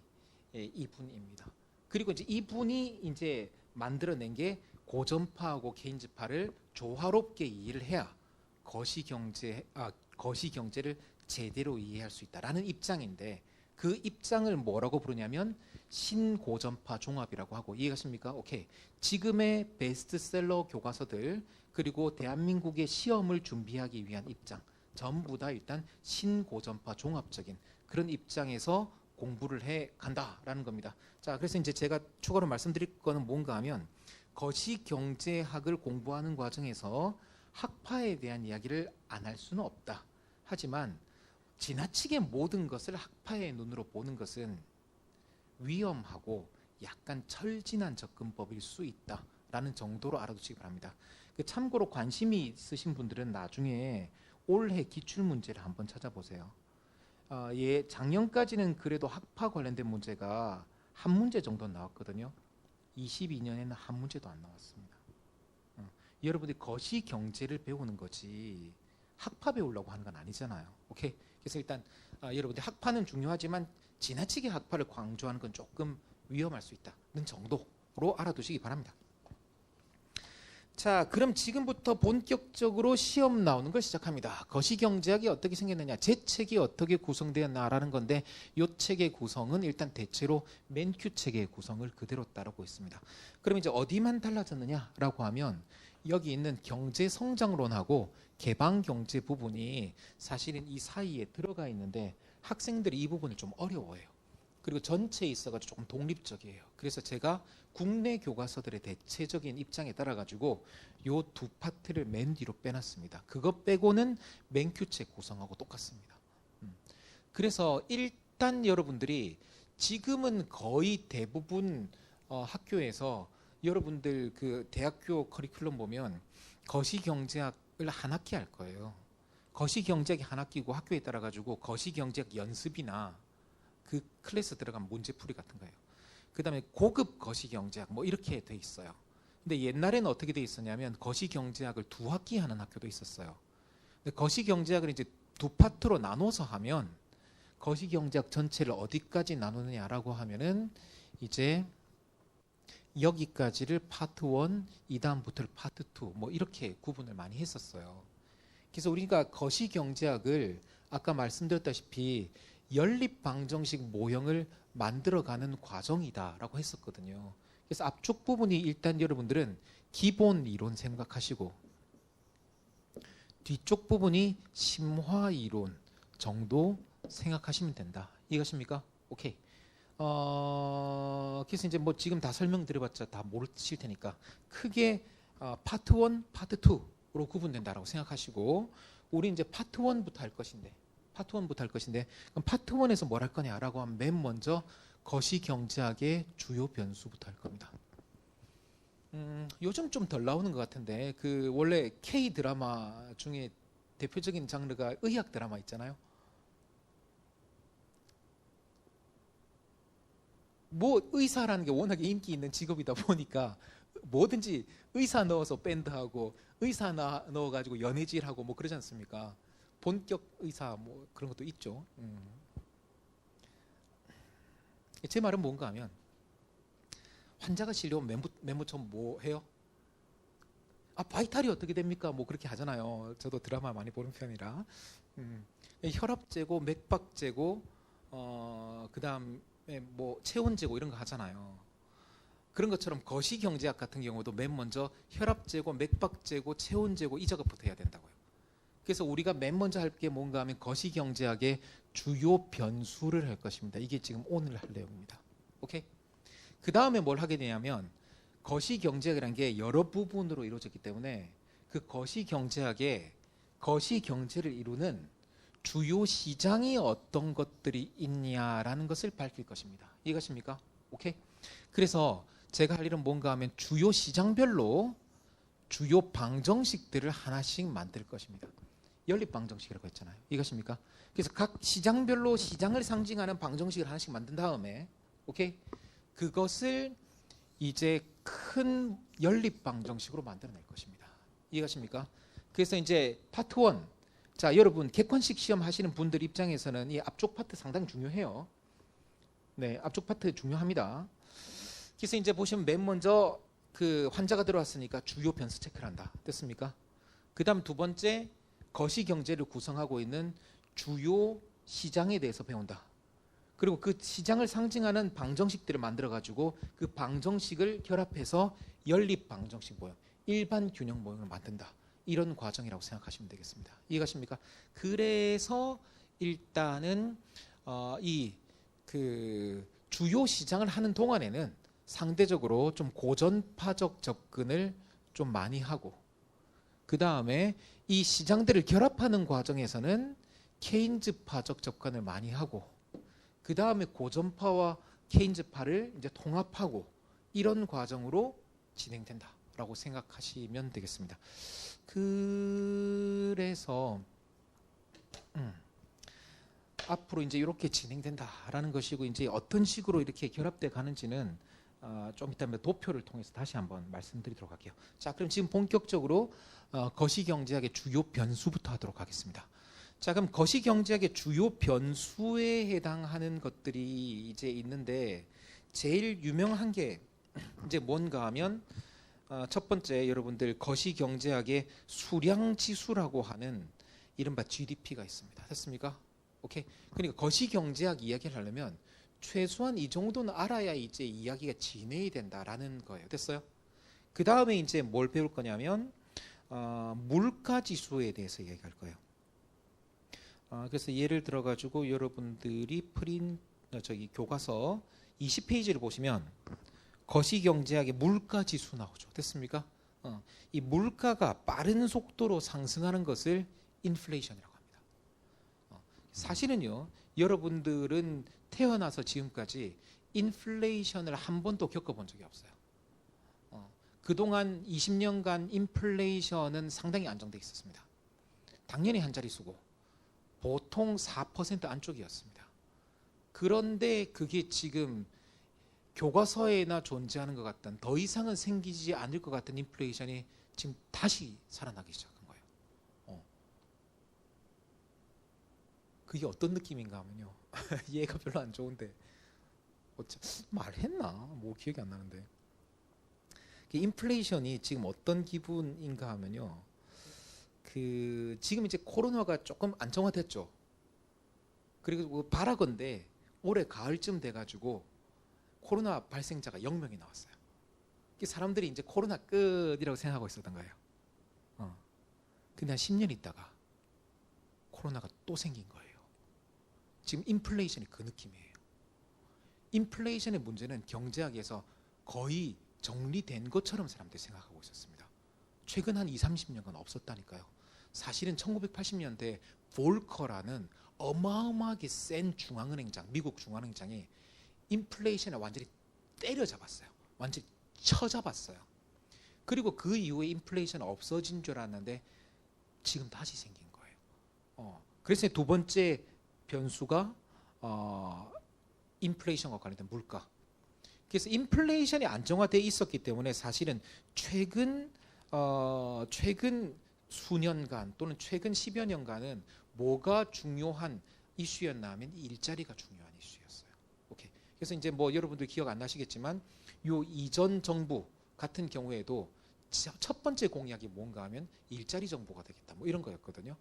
이분입니다. 그리고 이제 이분이 이제 만들어낸 게 고전파하고 케인즈파를 조화롭게 이해를 해야 거시경제를 제대로 이해할 수 있다라는 입장인데 그 입장을 뭐라고 부르냐면 신고전파 종합이라고 하고 이해가십니까? 오케이. 지금의 베스트셀러 교과서들 그리고 대한민국의 시험을 준비하기 위한 입장 전부 다 일단 신고전파 종합적인 그런 입장에서 공부를 해 간다라는 겁니다. 자, 그래서 이제 제가 추가로 말씀드릴 거는 뭔가 하면 거시경제학을 공부하는 과정에서 학파에 대한 이야기를 안 할 수는 없다. 하지만 지나치게 모든 것을 학파의 눈으로 보는 것은 위험하고 약간 철진한 접근법일 수 있다라는 정도로 알아두시기 바랍니다. 참고로 관심이 있으신 분들은 나중에 올해 기출문제를 한번 찾아보세요. 작년까지는 그래도 학파 관련된 문제가 한 문제 정도 나왔거든요. 22년에는 한 문제도 안 나왔습니다. 여러분들이 거시경제를 배우는 거지 학파 배우려고 하는 건 아니잖아요. 오케이? 그래서 일단 여러분들 학파는 중요하지만 지나치게 학파를 강조하는 건 조금 위험할 수 있다는 정도로 알아두시기 바랍니다. 자, 그럼 지금부터 본격적으로 시험 나오는 걸 시작합니다. 거시경제학이 어떻게 생겼느냐, 제 책이 어떻게 구성되었나라는 건데 이 책의 구성은 일단 대체로 맨큐 책의 구성을 그대로 따르고 있습니다. 그럼 이제 어디만 달라졌느냐라고 하면 여기 있는 경제성장론하고 개방경제 부분이 사실은 이 사이에 들어가 있는데 학생들이 이 부분을 좀 어려워해요. 그리고 전체에 있어가지고 조금 독립적이에요. 그래서 제가 국내 교과서들의 대체적인 입장에 따라 가지고 요 두 파트를 맨 뒤로 빼놨습니다. 그거 빼고는 맨큐책 구성하고 똑같습니다. 그래서 일단 여러분들이 지금은 거의 대부분 학교에서 여러분들 그 대학교 커리큘럼 보면 거시경제학을 한 학기 할 거예요. 거시경제학이 한 학기고 학교에 따라 가지고 거시경제학 연습이나 그 클래스 들어간 문제풀이 같은 거예요. 그 다음에 고급 거시경제학 뭐 이렇게 돼 있어요. 근데 옛날에는 어떻게 돼 있었냐면 거시경제학을 두 학기 하는 학교도 있었어요. 근데 거시경제학을 이제 두 파트로 나눠서 하면 거시경제학 전체를 어디까지 나누느냐라고 하면은 이제 여기까지를 파트 1, 이 다음부터를 파트 2 뭐 이렇게 구분을 많이 했었어요. 그래서 우리가 거시경제학을 아까 말씀드렸다시피 연립방정식 모형을 만들어가는 과정이다라고 했었거든요. 그래서 앞쪽 부분이 일단 여러분들은 기본 이론 생각하시고 뒤쪽 부분이 심화 이론 정도 생각하시면 된다. 이해가십니까? 오케이. 그래서 이제 뭐 지금 다 설명드려봤자 다 모르실 테니까 크게 파트 1, 파트 2로 구분된다라고 생각하시고 우리 이제 파트 1부터 할 것인데 그럼 파트 1에서 뭘 할 거냐라고 하면 맨 먼저 거시경제학의 주요 변수부터 할 겁니다. 요즘 좀 덜 나오는 것 같은데 그 원래 K 드라마 중에 대표적인 장르가 의학 드라마 있잖아요. 뭐 의사라는 게 워낙에 인기 있는 직업이다 보니까 뭐든지 의사 넣어서 밴드하고 의사 넣어가지고 연애질하고 뭐 그러지 않습니까? 본격 의사 뭐 그런 것도 있죠. 제 말은 뭔가 하면 환자가 실려오면 맨 처음 뭐 해요? 바이탈이 어떻게 됩니까? 뭐 그렇게 하잖아요. 저도 드라마 많이 보는 편이라 혈압 재고 맥박 재고 그다음 뭐 체온 재고 이런 거 하잖아요. 그런 것처럼 거시경제학 같은 경우도 맨 먼저 혈압 재고 맥박 재고 체온 재고 이 작업부터 해야 된다고요. 그래서 우리가 맨 먼저 할 게 뭔가 하면 거시경제학의 주요 변수를 할 것입니다. 이게 지금 오늘 할 내용입니다. 오케이? 그 다음에 뭘 하게 되냐면 거시경제학이라는 게 여러 부분으로 이루어졌기 때문에 그 거시경제학의 거시경제를 이루는 주요 시장이 어떤 것들이 있냐라는 것을 밝힐 것입니다. 이해가십니까? 오케이? 그래서 제가 할 일은 뭔가 하면 주요 시장별로 주요 방정식들을 하나씩 만들 것입니다. 연립 방정식이라고 했잖아요. 이해가십니까? 그래서 각 시장별로 시장을 상징하는 방정식을 하나씩 만든 다음에 오케이? 그것을 이제 큰 연립 방정식으로 만들어낼 것입니다. 이해가십니까? 그래서 이제 파트 1 자, 여러분 객관식 시험 하시는 분들 입장에서는 이 앞쪽 파트 상당히 중요해요. 네, 앞쪽 파트 중요합니다. 그래서 이제 보시면 맨 먼저 그 환자가 들어왔으니까 주요 변수 체크를 한다. 됐습니까? 그다음 두 번째 거시경제를 구성하고 있는 주요 시장에 대해서 배운다. 그리고 그 시장을 상징하는 방정식들을 만들어 가지고 그 방정식을 결합해서 연립 방정식 모형, 일반 균형 모형을 만든다. 이런 과정이라고 생각하시면 되겠습니다. 이해가십니까? 그래서 일단은 이 그 주요 시장을 하는 동안에는 상대적으로 좀 고전파적 접근을 좀 많이 하고 그 다음에 이 시장들을 결합하는 과정에서는 케인즈파적 접근을 많이 하고 그 다음에 고전파와 케인즈파를 이제 통합하고 이런 과정으로 진행된다라고 생각하시면 되겠습니다. 그래서 앞으로 이제 이렇게 진행된다라는 것이고 이제 어떤 식으로 이렇게 결합돼 가는지는 좀 이따 도표를 통해서 다시 한번 말씀드리도록 할게요. 자, 그럼 지금 본격적으로 거시경제학의 주요 변수부터 하도록 하겠습니다. 자, 그럼 거시경제학의 주요 변수에 해당하는 것들이 이제 있는데 제일 유명한 게 이제 뭔가 하면 첫 번째 여러분들 거시경제학의 수량지수라고 하는 이른바 GDP가 있습니다. 됐습니까? 오케이. 그러니까 거시경제학 이야기를 하려면 최소한 이 정도는 알아야 이제 이야기가 진행이 된다라는 거예요. 됐어요? 그 다음에 이제 뭘 배울 거냐면 물가지수에 대해서 얘기할 거예요. 그래서 예를 들어 가지고 여러분들이 저기 교과서 20페이지를 보시면 거시경제학의 물가지수 나오죠. 됐습니까? 이 물가가 빠른 속도로 상승하는 것을 인플레이션이라고 합니다. 사실은요, 여러분들은 태어나서 지금까지 인플레이션을 한 번도 겪어본 적이 없어요. 그동안 20년간 인플레이션은 상당히 안정되어 있었습니다. 당연히 한 자릿수고 보통 4% 안쪽이었습니다. 그런데 그게 지금 교과서에나 존재하는 것 같던 더 이상은 생기지 않을 것 같은 인플레이션이 지금 다시 살아나기 시작한 거예요. 그게 어떤 느낌인가 하면요. 얘가 별로 안 좋은데 말했나? 뭐 기억이 안 나는데. 인플레이션이 지금 어떤 기분인가 하면요. 지금 이제 코로나가 조금 안정화됐죠. 그리고 바라건대 올해 가을쯤 돼가지고 코로나 발생자가 0명이 나왔어요. 사람들이 이제 코로나 끝이라고 생각하고 있었던 거예요. 근데 한 10년 있다가 코로나가 또 생긴 거예요. 지금 인플레이션이 그 느낌이에요. 인플레이션의 문제는 경제학에서 거의 정리된 것처럼 사람들이 생각하고 있었습니다. 최근 한 20, 30년간 없었다니까요. 사실은 1980년대 볼커라는 어마어마하게 센 중앙은행장, 미국 중앙은행장이 인플레이션에 완전히 때려잡았어요. 완전히 쳐잡았어요. 그리고 그 이후에 인플레이션 없어진 줄 알았는데 지금 다시 생긴 거예요. 그래서 두 번째 변수가 인플레이션과 관련된 물가. 그래서 인플레이션이 안정화되어 있었기 때문에 사실은 최근 수년간 또는 최근 10여 년간은 뭐가 중요한 이슈였나 하면 일자리가 중요한 이슈였어요. 오케이. 그래서 이제 뭐 여러분들 기억 안 나시겠지만 요 이전 정부 같은 경우에도 첫 번째 공약이 뭔가 하면 일자리 정보가 되겠다. 뭐 이런 거였거든요.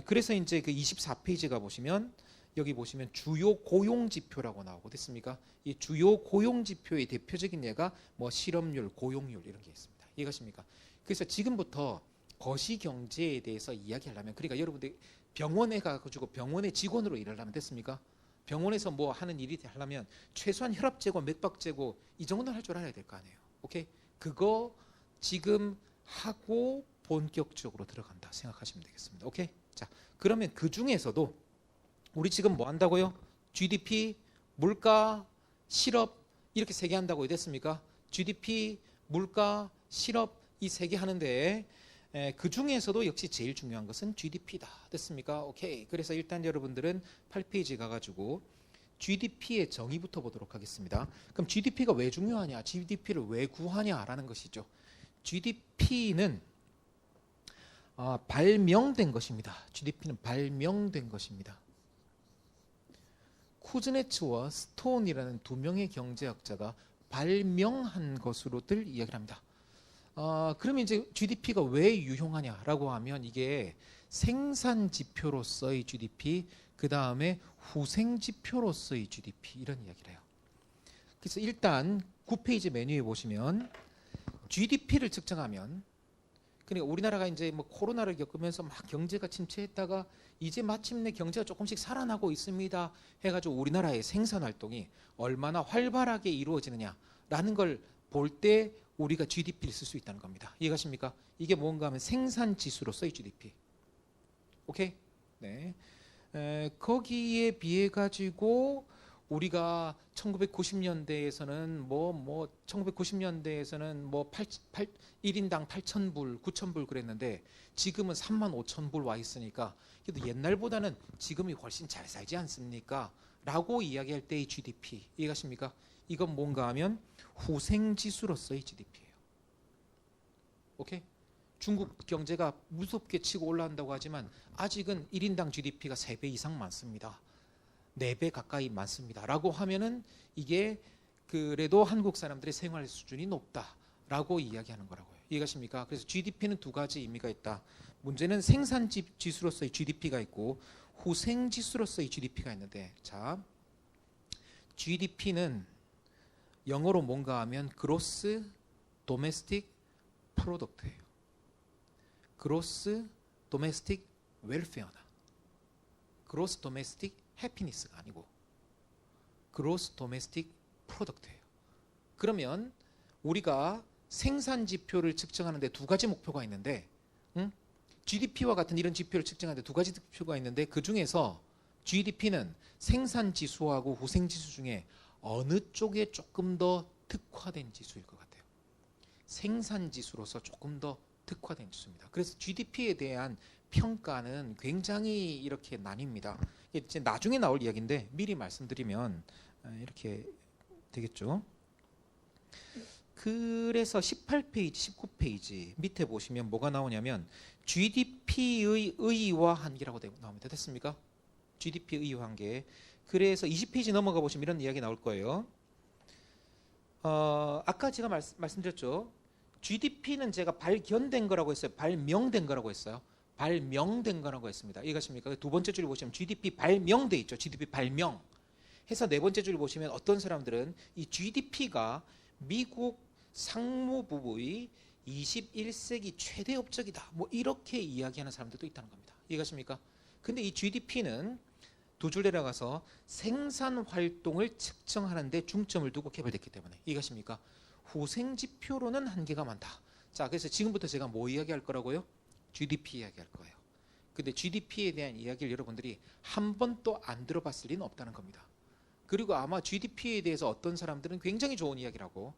그래서 이제 그 24페이지가 보시면 여기 보시면 주요 고용 지표라고 나오고 됐습니까? 이 주요 고용 지표의 대표적인 예가 뭐 실업률, 고용률 이런 게 있습니다. 이해가십니까? 그래서 지금부터 거시 경제에 대해서 이야기하려면 그러니까 여러분들 병원에 가가지고 병원의 직원으로 일을 하면 됐습니까? 병원에서 뭐 하는 일이 하려면 최소한 혈압 재고, 맥박 재고 이 정도는 할 줄 알아야 될 거 아니에요. 오케이? 그거 지금 하고 본격적으로 들어간다 생각하시면 되겠습니다. 오케이? 자, 그러면 그 중에서도 우리 지금 뭐 한다고요? GDP, 물가, 실업 이렇게 세 개 한다고 됐습니까? GDP, 물가, 실업 이 세 개 하는데 그 중에서도 역시 제일 중요한 것은 GDP다. 됐습니까? 오케이. 그래서 일단 여러분들은 8페이지 가가지고 GDP의 정의부터 보도록 하겠습니다. 그럼 GDP가 왜 중요하냐? GDP를 왜 구하냐라는 것이죠. GDP는 발명된 것입니다. GDP는 발명된 것입니다. 쿠즈네츠와 스톤이라는 두 명의 경제학자가 발명한 것으로들 이야기를 합니다. 그러면 이제 GDP가 왜 유용하냐라고 하면 이게 생산 지표로서의 GDP, 그 다음에 후생 지표로서의 GDP 이런 이야기를 해요. 그래서 일단 9페이지 메뉴에 보시면 GDP를 측정하면 그러니까 우리나라가 이제 뭐 코로나를 겪으면서 막 경제가 침체했다가 이제 마침내 경제가 조금씩 살아나고 있습니다 해가지고 우리나라의 생산 활동이 얼마나 활발하게 이루어지느냐라는 걸 볼 때 우리가 GDP를 쓸 수 있다는 겁니다. 이해가십니까? 이게 뭔가 하면 생산 지수로서의 GDP. 오케이? 네. 거기에 비해 가지고 우리가 1990년대에서는 1990년대에서는 뭐 1인당 8,000불, 9,000불 그랬는데 지금은 35,000불 와 있으니까 그래도 옛날보다는 지금이 훨씬 잘 살지 않습니까? 라고 이야기할 때의 GDP. 이해가십니까? 이건 뭔가 하면 후생지수로서의 GDP예요. 오케이? 중국 경제가 무섭게 치고 올라간다고 하지만 아직은 1인당 GDP가 3배 이상 많습니다. 4배 가까이 많습니다. 라고 하면은 이게 그래도 한국 사람들의 생활 수준이 높다라고 이야기하는 거라고요. 이해가십니까? 그래서 GDP는 두 가지 의미가 있다. 문제는 생산 지수로서의 GDP가 있고 후생 지수로서의 GDP가 있는데 자, GDP는 영어로 뭔가 하면 Gross Domestic Product예요. Gross Domestic Welfare다. Gross Domestic Happiness가 아니고 Gross Domestic Product예요. 그러면 우리가 생산 지표를 측정하는데 두 가지 목표가 있는데, GDP와 같은 이런 지표를 측정하는데 두 가지 지표가 있는데, 그 중에서 GDP는 생산 지수하고 후생 지수 중에 어느 쪽에 조금 더 특화된 지수일 것 같아요. 생산 지수로서 조금 더 특화된 지수입니다. 그래서 GDP에 대한 평가는 굉장히 이렇게 나뉩니다. 이제 나중에 나올 이야기인데 미리 말씀드리면 이렇게 되겠죠. 그래서 18페이지, 19페이지 밑에 보시면 뭐가 나오냐면 GDP의 의의화 한계라고 나옵니다. 됐습니까? GDP의 의의화 한계. 그래서 20페이지 넘어가 보시면 이런 이야기 나올 거예요. 아까 제가 말씀드렸죠. GDP는 제가 발견된 거라고 했어요. 발명된 거라고 했어요. 발명된 거라고 했습니다. 이해가십니까? 두 번째 줄 보시면 GDP 발명돼 있죠. GDP 발명. 해서 네 번째 줄 보시면 어떤 사람들은 이 GDP가 미국 상무부의 21세기 최대 업적이다. 뭐 이렇게 이야기하는 사람들도 있다는 겁니다. 이해가십니까? 근데 이 GDP는 두 줄 내려가서 생산 활동을 측정하는 데 중점을 두고 개발됐기 때문에 이해가십니까? 후생 지표로는 한계가 많다. 자, 그래서 지금부터 제가 뭐 이야기할 거라고요? GDP 이야기할 거예요. 근데 GDP에 대한 이야기를 여러분들이 한 번도 안 들어봤을 리는 없다는 겁니다. 그리고 아마 GDP에 대해서 어떤 사람들은 굉장히 좋은 이야기를 하고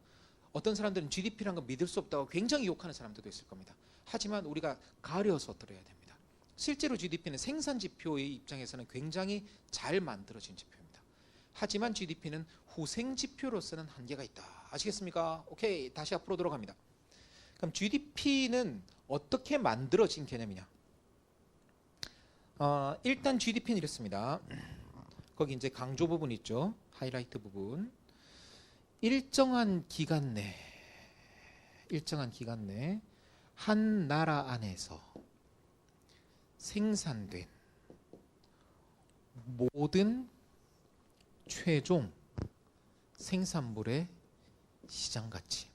어떤 사람들은 GDP라는 거 믿을 수 없다고 굉장히 욕하는 사람들도 있을 겁니다. 하지만 우리가 가려서 들어야 됩니다. 실제로 GDP는 생산 지표의 입장에서는 굉장히 잘 만들어진 지표입니다. 하지만 GDP는 후생 지표로서는 한계가 있다. 아시겠습니까? 오케이, 다시 앞으로 돌아갑니다. 그럼 GDP는 어떻게 만들어진 개념이냐? 일단 GDP는 이렇습니다. 거기 이제 강조 부분 있죠. 하이라이트 부분. 일정한 기간 내 한 나라 안에서 생산된 모든 최종 생산물의 시장 가치.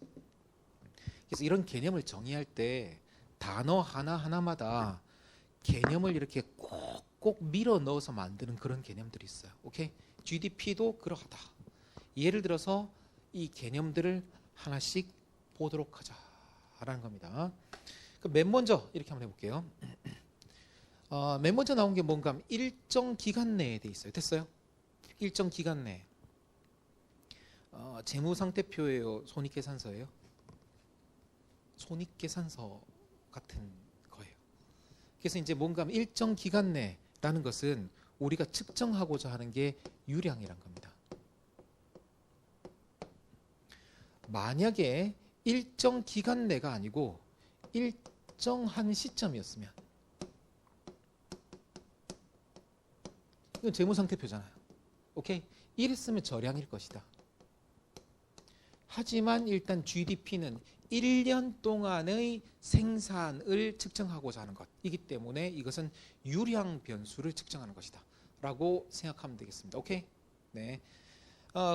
그래서 이런 개념을 정의할 때 단어 하나하나마다 개념을 이렇게 꼭꼭 밀어 넣어서 만드는 그런 개념들이 있어요. 오케이? GDP도 그러하다. 예를 들어서 이 개념들을 하나씩 보도록 하자라는 겁니다. 맨 먼저 이렇게 한번 해볼게요. 맨 먼저 나온 게 뭔가 하면 일정 기간 내에 돼 있어요. 됐어요? 일정 기간 내. 재무상태표예요? 손익계산서예요? 손익계산서 같은 거예요. 그래서 이제 뭔가 하면 일정 기간 내라는 것은 우리가 측정하고자 하는 게 유량이란 겁니다. 만약에 일정 기간 내가 아니고 일정한 시점이었으면 이건 재무상태표잖아요. 오케이? 이랬으면 저량일 것이다. 하지만 일단 GDP는 1년 동안의 생산을 측정하고자 하는 것이기 때문에 이것은 유량 변수를 측정하는 것이다 라고 생각하면 되겠습니다. 오케이? 네.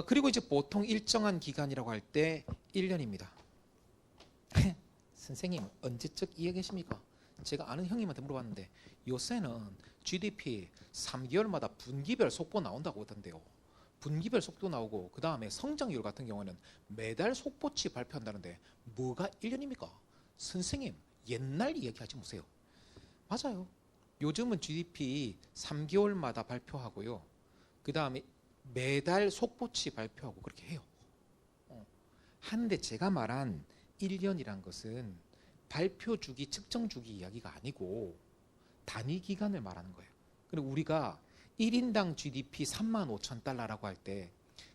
그리고 이제 보통 일정한 기간이라고 할 때 1년입니다. 선생님 언제적 이해 계십니까? 제가 아는 형님한테 물어봤는데 요새는 GDP 3개월마다 분기별 속보 나온다고 하던데요. 분기별 속도 나오고 그 다음에 성장률 같은 경우는 매달 속보치 발표한다는데 뭐가 1년입니까? 선생님 옛날 이야기하지 마세요. 맞아요. 요즘은 GDP 3개월마다 발표하고요. 그 다음에 매달 속보치 발표하고 그렇게 해요. 하는데 제가 말한 1년이란 것은 발표 주기, 측정 주기 이야기가 아니고 단위 기간을 말하는 거예요. 그리고 우리가 1인당 GDP 35,000달러라고 할 때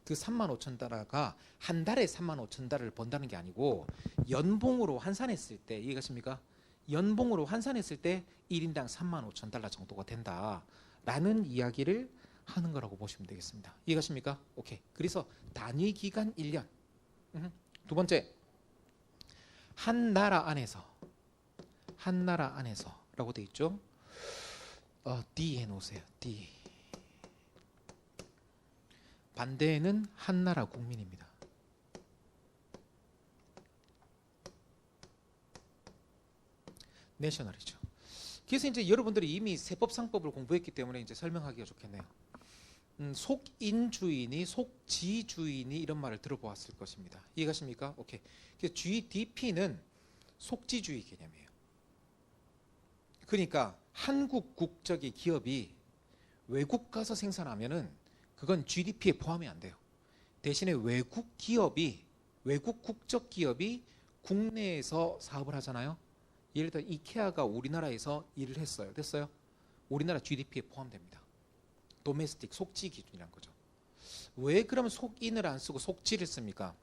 그 35,000달러가 한 달에 35,000달러를 번다는 게 아니고 연봉으로 환산했을 때 이해가십니까? 연봉으로 환산했을 때 1인당 35,000달러 정도가 된다라는 이야기를 하는 거라고 보시면 되겠습니다. 이해가십니까? 오케이. 그래서 단위 기간 1년. 두 번째, 한 나라 안에서라고 돼 있죠. D 해놓으세요. D. 반대에는 한 나라 국민입니다. 내셔널이죠. 그래서 이제 여러분들이 이미 세법상법을 공부했기 때문에 이제 설명하기가 좋겠네요. 속인주의니 속지주의니 이런 말을 들어보았을 것입니다. 이해가십니까? 오케이. 그래서 GDP는 속지주의 개념이에요. 그러니까 한국 국적의 기업이 외국 가서 생산하면은 그건 GDP에 포함이 안 돼요. 대신에 외국 국적 기업이 국내에서 사업을 하잖아요. 예를 들어 이케아가 우리나라에서 일을 했어요. 됐어요? 우리나라 GDP에 포함됩니다. 도메스틱 속지 기준이란 거죠. 왜 그러면 속인을 안 쓰고 속지를 씁니까?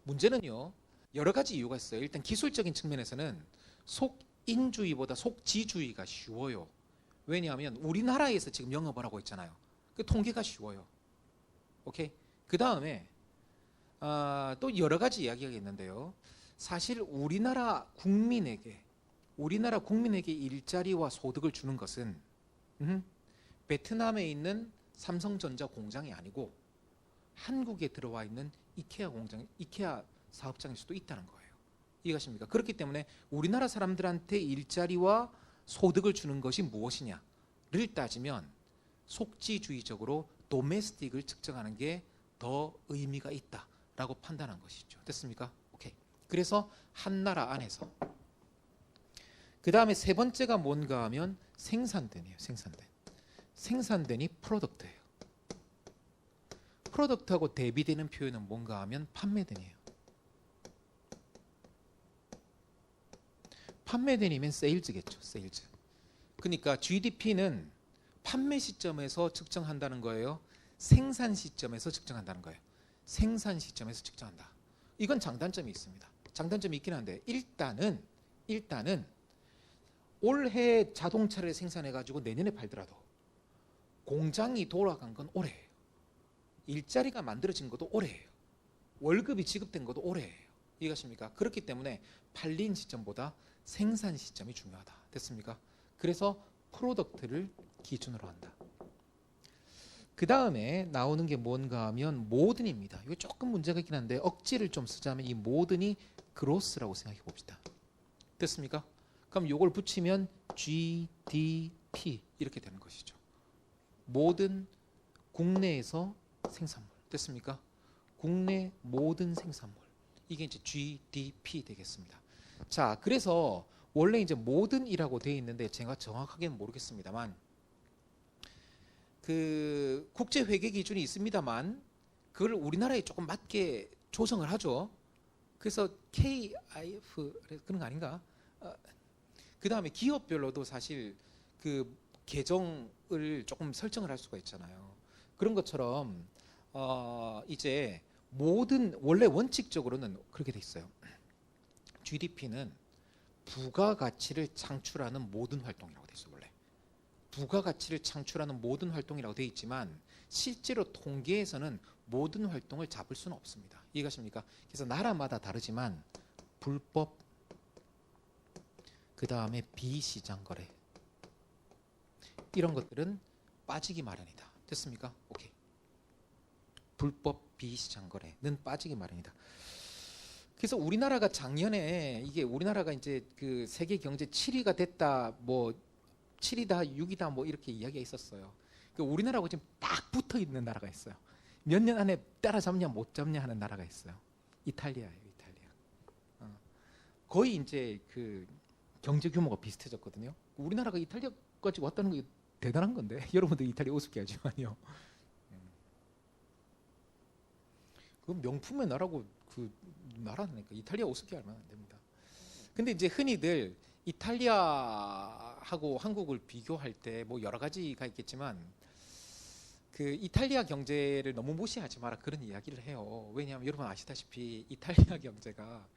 문제는요, 여러 가지 이유가 있어요. 일단 기술적인 측면에서는 속인주의보다 속지주의가 쉬워요. 왜냐하면 우리나라에서 지금 영업을 하고 있잖아요. 그 통계가 쉬워요. 오케이? 그 다음에 또 여러 가지 이야기가 있는데요. 사실 우리나라 국민에게 일자리와 소득을 주는 것은 베트남에 있는 삼성전자 공장이 아니고 한국에 들어와 있는 이케아 사업장일 수도 있다는 거예요. 이해가십니까? 그렇기 때문에 우리나라 사람들한테 일자리와 소득을 주는 것이 무엇이냐를 따지면 속지주의적으로 도메스틱을 측정하는 게 더 의미가 있다라고 판단한 것이죠. 됐습니까? 오케이. 그래서 한 나라 안에서. 그 다음에 세 번째가 뭔가 하면 생산된이에요. 생산된이 프로덕트예요. 프로덕트하고 대비되는 표현은 뭔가 하면 판매된이에요. 판매된이면 세일즈겠죠. 세일즈. 그러니까 GDP는 판매 시점에서 측정한다는 거예요. 생산 시점에서 측정한다는 거예요. 생산 시점에서 측정한다. 이건 장단점이 있습니다. 장단점이 있긴 한데 일단은 올해 자동차를 생산해 가지고 내년에 팔더라도 공장이 돌아간 건 올해예요. 일자리가 만들어진 것도 올해예요. 월급이 지급된 것도 올해예요. 이해가십니까? 그렇기 때문에 팔린 시점보다 생산 시점이 중요하다. 됐습니까? 그래서 프로덕트를 기준으로 한다. 그 다음에 나오는 게 뭔가 하면 모든입니다. 이거 조금 문제가 있긴 한데 억지를 좀 쓰자면 이 모든이 그로스라고 생각해 봅시다. 됐습니까? 그럼 이걸 붙이면 GDP 이렇게 되는 것이죠. 모든 국내에서 생산물. 됐습니까? 국내 모든 생산물. 이게 이제 GDP 되겠습니다. 자, 그래서 원래 이제 모든이라고 되어 있는데 제가 정확하게는 모르겠습니다만 그 국제 회계 기준이 있습니다만 그걸 우리나라에 조금 맞게 조정을 하죠. 그래서 KIF 그런 거 아닌가? 그 다음에 기업별로도 사실 그 계정을 조금 설정을 할 수가 있잖아요. 그런 것처럼 이제 모든 원래 원칙적으로는 그렇게 돼 있어요. GDP는 부가가치를 창출하는 모든 활동이라고 돼 있어요. 원래 부가가치를 창출하는 모든 활동이라고 돼 있지만 실제로 통계에서는 모든 활동을 잡을 수는 없습니다. 이해가십니까? 그래서 나라마다 다르지만 불법, 그 다음에 비시장 거래 이런 것들은 빠지기 마련이다. 됐습니까? 오케이. 불법 비시장 거래는 빠지기 마련이다. 그래서 우리나라가 작년에 이게 우리나라가 이제 그 세계 경제 7위가 됐다, 뭐 7위다, 6위다, 뭐 이렇게 이야기가 있었어요. 그 우리나라하고 지금 딱 붙어 있는 나라가 있어요. 몇 년 안에 따라잡냐 못 잡냐 하는 나라가 있어요. 이탈리아예요, 이탈리아. 거의 이제 그 경제 규모가 비슷해졌거든요. 우리나라가 이탈리아까지 왔다는 게 대단한 건데 여러분들 이탈리아 우습게 하지만요. 그 명품의 나라고 그 나라니까 이탈리아 우습게 하면 안 됩니다. 근데 이제 흔히들 이탈리아하고 한국을 비교할 때 뭐 여러 가지가 있겠지만 그 이탈리아 경제를 너무 무시하지 마라 그런 이야기를 해요. 왜냐하면 여러분 아시다시피 이탈리아 경제가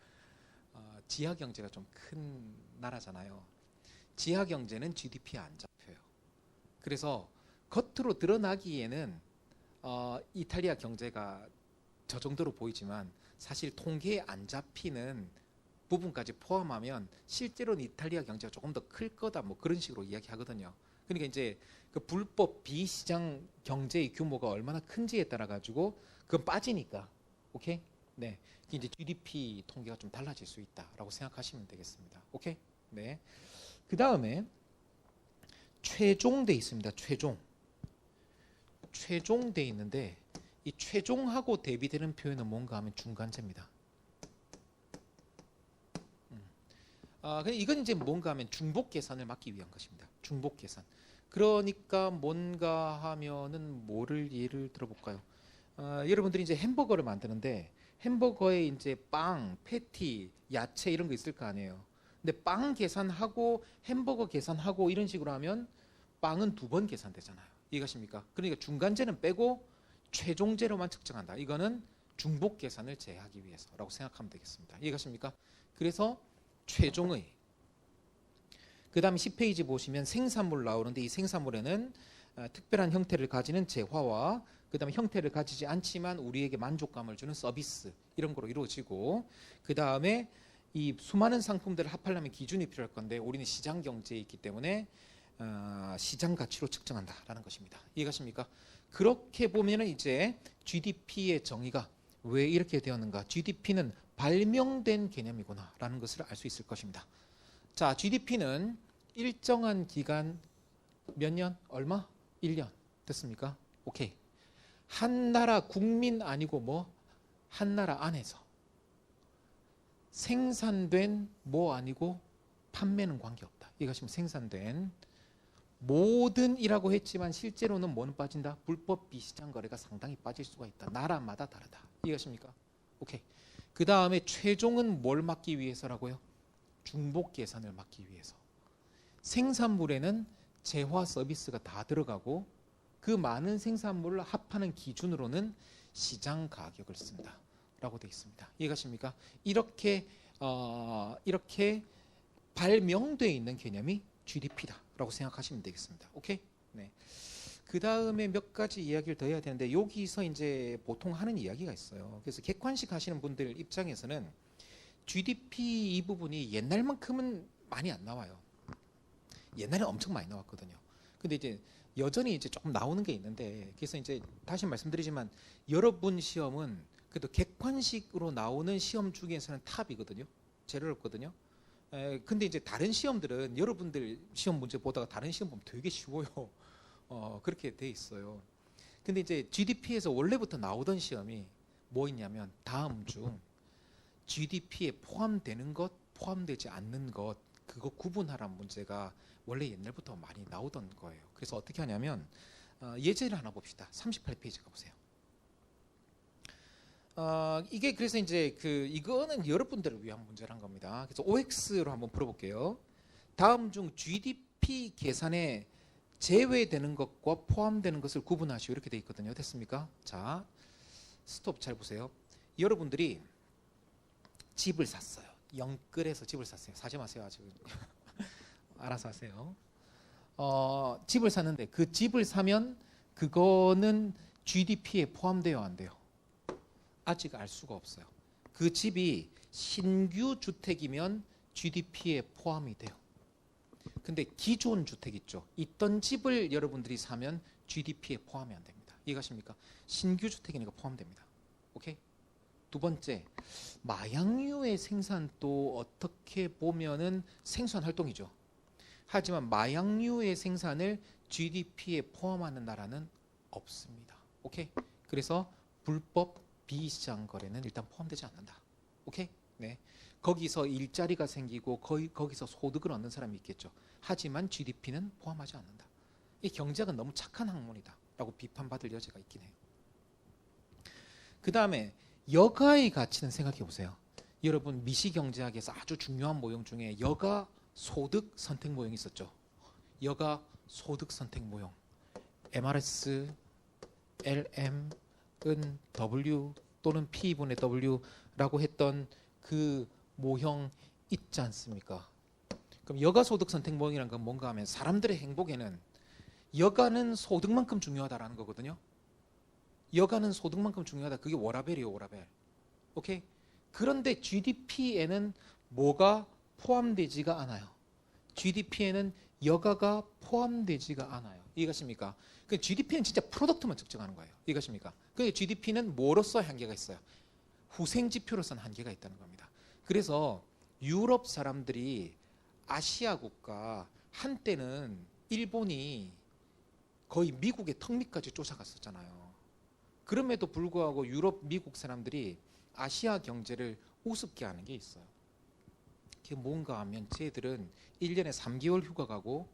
지하 경제가 좀 큰 나라잖아요. 지하 경제는 GDP에 안 잡혀요. 그래서 겉으로 드러나기에는 이탈리아 경제가 저 정도로 보이지만 사실 통계에 안 잡히는 부분까지 포함하면 실제로는 이탈리아 경제가 조금 더 클 거다 뭐 그런 식으로 이야기하거든요. 그러니까 이제 그 불법 비시장 경제의 규모가 얼마나 큰지에 따라 가지고 그건 빠지니까 오케이? 네, 이제 GDP 통계가 좀 달라질 수 있다라고 생각하시면 되겠습니다. 오케이? 네. 그 다음에 최종돼 있습니다. 최종. 최종돼 있는데 이 최종하고 대비되는 표현은 뭔가 하면 중간재입니다. 이건 이제 뭔가 하면 중복 계산을 막기 위한 것입니다. 중복 계산. 그러니까 뭔가 하면은 뭐를 예를 들어볼까요? 여러분들이 이제 햄버거를 만드는데 햄버거에 이제 빵, 패티, 야채 이런 거 있을 거 아니에요. 근데 빵 계산하고 햄버거 계산하고 이런 식으로 하면 빵은 2번 계산되잖아요. 이해가십니까? 그러니까 중간재는 빼고 최종재로만 측정한다. 이거는 중복 계산을 제하기 위해서라고 생각하면 되겠습니다. 이해가십니까? 그래서 최종의 그 다음 10페이지 보시면 생산물 나오는데 이 생산물에는 특별한 형태를 가지는 재화와 그 다음에 형태를 가지지 않지만 우리에게 만족감을 주는 서비스 이런 거로 이루어지고 그 다음에 이 수많은 상품들을 합하려면 기준이 필요할 건데 우리는 시장 경제에 있기 때문에 시장 가치로 측정한다라는 것입니다. 이해가십니까? 그렇게 보면은 이제 GDP의 정의가 왜 이렇게 되었는가? GDP는 발명된 개념이구나라는 것을 알 수 있을 것입니다. 자, GDP는 일정한 기간 몇 년? 얼마? 1년. 됐습니까? 오케이. 한 나라 국민 아니고 뭐? 한 나라 안에서 생산된 뭐 아니고 판매는 관계없다. 이것이면 생산된 모든이라고 했지만 실제로는 뭐는 빠진다? 불법 비시장 거래가 상당히 빠질 수가 있다. 나라마다 다르다. 이것입니까? 오케이. 그 다음에 최종은 뭘 막기 위해서라고요? 중복 계산을 막기 위해서. 생산물에는 재화 서비스가 다 들어가고 그 많은 생산물을 합하는 기준으로는 시장 가격을 쓴다 라고 되어 있습니다. 이해가십니까? 이렇게 발명되어 있는 개념이 GDP다 라고 생각하시면 되겠습니다. 오케이? 네. 그 다음에 몇 가지 이야기를 더 해야 되는데 여기서 이제 보통 하는 이야기가 있어요. 그래서 객관식 하시는 분들 입장에서는 GDP 이 부분이 옛날만큼은 많이 안 나와요. 옛날에 엄청 많이 나왔거든요. 근데 이제 여전히 이제 조금 나오는 게 있는데 그래서 이제 다시 말씀드리지만 여러분 시험은 그래도 객관식으로 나오는 시험 중에서는 탑이거든요. 제일 어렵거든요. 근데 이제 다른 시험들은 여러분들 시험 문제 보다가 다른 시험 보면 되게 쉬워요. 그렇게 돼 있어요. 근데 이제 GDP에서 원래부터 나오던 시험이 뭐 있냐면 다음 중 GDP에 포함되는 것, 포함되지 않는 것 그거 구분하라는 문제가 원래 옛날부터 많이 나오던 거예요. 그래서 어떻게 하냐면 예제를 하나 봅시다. 38페이지 가보세요. 이게 그래서 이제 이거는 여러분들을 위한 문제란 겁니다. 그래서 OX로 한번 풀어볼게요. 다음 중 GDP 계산에 제외되는 것과 포함되는 것을 구분하시오. 이렇게 돼 있거든요. 됐습니까? 자, 스톱 잘 보세요. 여러분들이 집을 샀어요. 영끌에서 집을 샀어요. 사지 마세요. 아직 알아서 하세요. 집을 샀는데 그 집을 사면 그거는 GDP에 포함되어 안 돼요. 아직 알 수가 없어요. 그 집이 신규 주택이면 GDP에 포함이 돼요. 근데 기존 주택 있죠. 있던 집을 여러분들이 사면 GDP에 포함이 안 됩니다. 이해가십니까? 신규 주택이니까 포함됩니다. 오케이? 두 번째, 마약류의 생산도 어떻게 보면은 생산 활동이죠. 하지만 마약류의 생산을 GDP에 포함하는 나라는 없습니다. 오케이? 그래서 불법 비시장 거래는 일단 포함되지 않는다. 오케이? 네. 거기서 일자리가 생기고 거기서 소득을 얻는 사람이 있겠죠. 하지만 GDP는 포함하지 않는다. 이 경제학은 너무 착한 학문이다라고 비판받을 여지가 있긴 해요. 그 다음에 여가의 가치는 생각해 보세요. 여러분 미시경제학에서 아주 중요한 모형 중에 여가 소득 선택 모형이 있었죠. 여가 소득 선택 모형. MRS, LM, 은 W 또는 P분의 W라고 했던 그 모형 있지 않습니까? 그럼 여가 소득 선택 모형이란 건 뭔가 하면 사람들의 행복에는 여가는 소득만큼 중요하다라는 거거든요. 여가는 소득만큼 중요하다. 그게 워라벨이에요, 워라벨. 오케이? 그런데 GDP에는 뭐가 포함되지가 않아요. GDP에는 여가가 포함되지가 않아요. 이해가십니까? 그 GDP는 진짜 프로덕트만 측정하는 거예요. 이해가십니까? 그 GDP는 뭐로서 한계가 있어요? 후생 지표로서는 한계가 있다는 겁니다. 그래서 유럽 사람들이 아시아 국가 한때는 일본이 거의 미국의 턱 밑까지 쫓아갔었잖아요. 그럼에도 불구하고 유럽, 미국 사람들이 아시아 경제를 우습게 하는 게 있어요. 그게 뭔가 하면 쟤들은 1년에 3개월 휴가 가고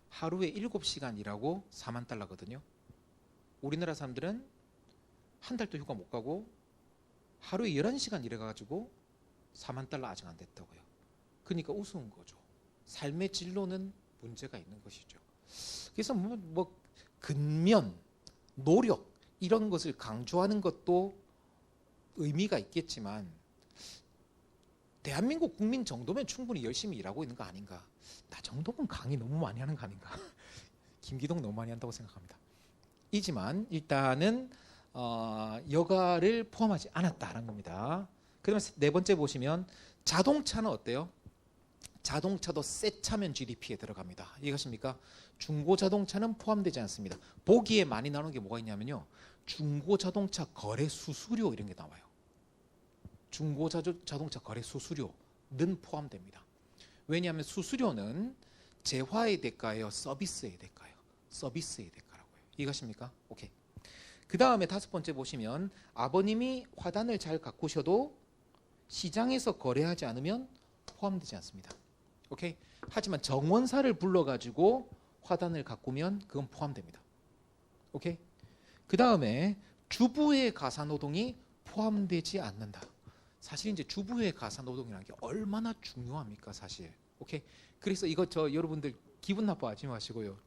하루에 7시간 일하고 4만 달러거든요. 우리나라 사람들은 한 달도 휴가 못 가고 하루에 11시간 일해가지고 4만 달러 아직 안 됐다고요. 그러니까 우스운 거죠. 삶의 질로는 문제가 있는 것이죠. 그래서 뭐 근면, 노력 이런 것을 강조하는 것도 의미가 있겠지만 대한민국 국민 정도면 충분히 열심히 일하고 있는 거 아닌가. 나 정도면 강의 너무 많이 하는 거 아닌가. 김기동 너무 많이 한다고 생각합니다. 이지만 일단은 여가를 포함하지 않았다는 겁니다. 그러면 네 번째 보시면 자동차는 어때요? 자동차도 새 차면 GDP에 들어갑니다. 이해가십니까? 중고 자동차는 포함되지 않습니다. 보기에 많이 나오는 게 뭐가 있냐면요. 중고 자동차 거래 수수료 이런 게 나와요. 중고 자동차 거래 수수료는 포함됩니다. 왜냐하면 수수료는 재화의 대가예요, 서비스의 대가예요. 서비스의 대가라고요. 이해가십니까? 오케이. 그 다음에 다섯 번째 보시면 아버님이 화단을 잘 가꾸셔도 시장에서 거래하지 않으면 포함되지 않습니다. 오케이. 하지만 정원사를 불러가지고 화단을 가꾸면 그건 포함됩니다. 오케이. 그 다음에 주부의 가사노동이 포함되지 않는다. 사실 이제 주부의 가사노동이라는 게 얼마나 중요합니까, 사실. 오케이. 그래서 이거 여러분들 기분 나빠하지 마시고요.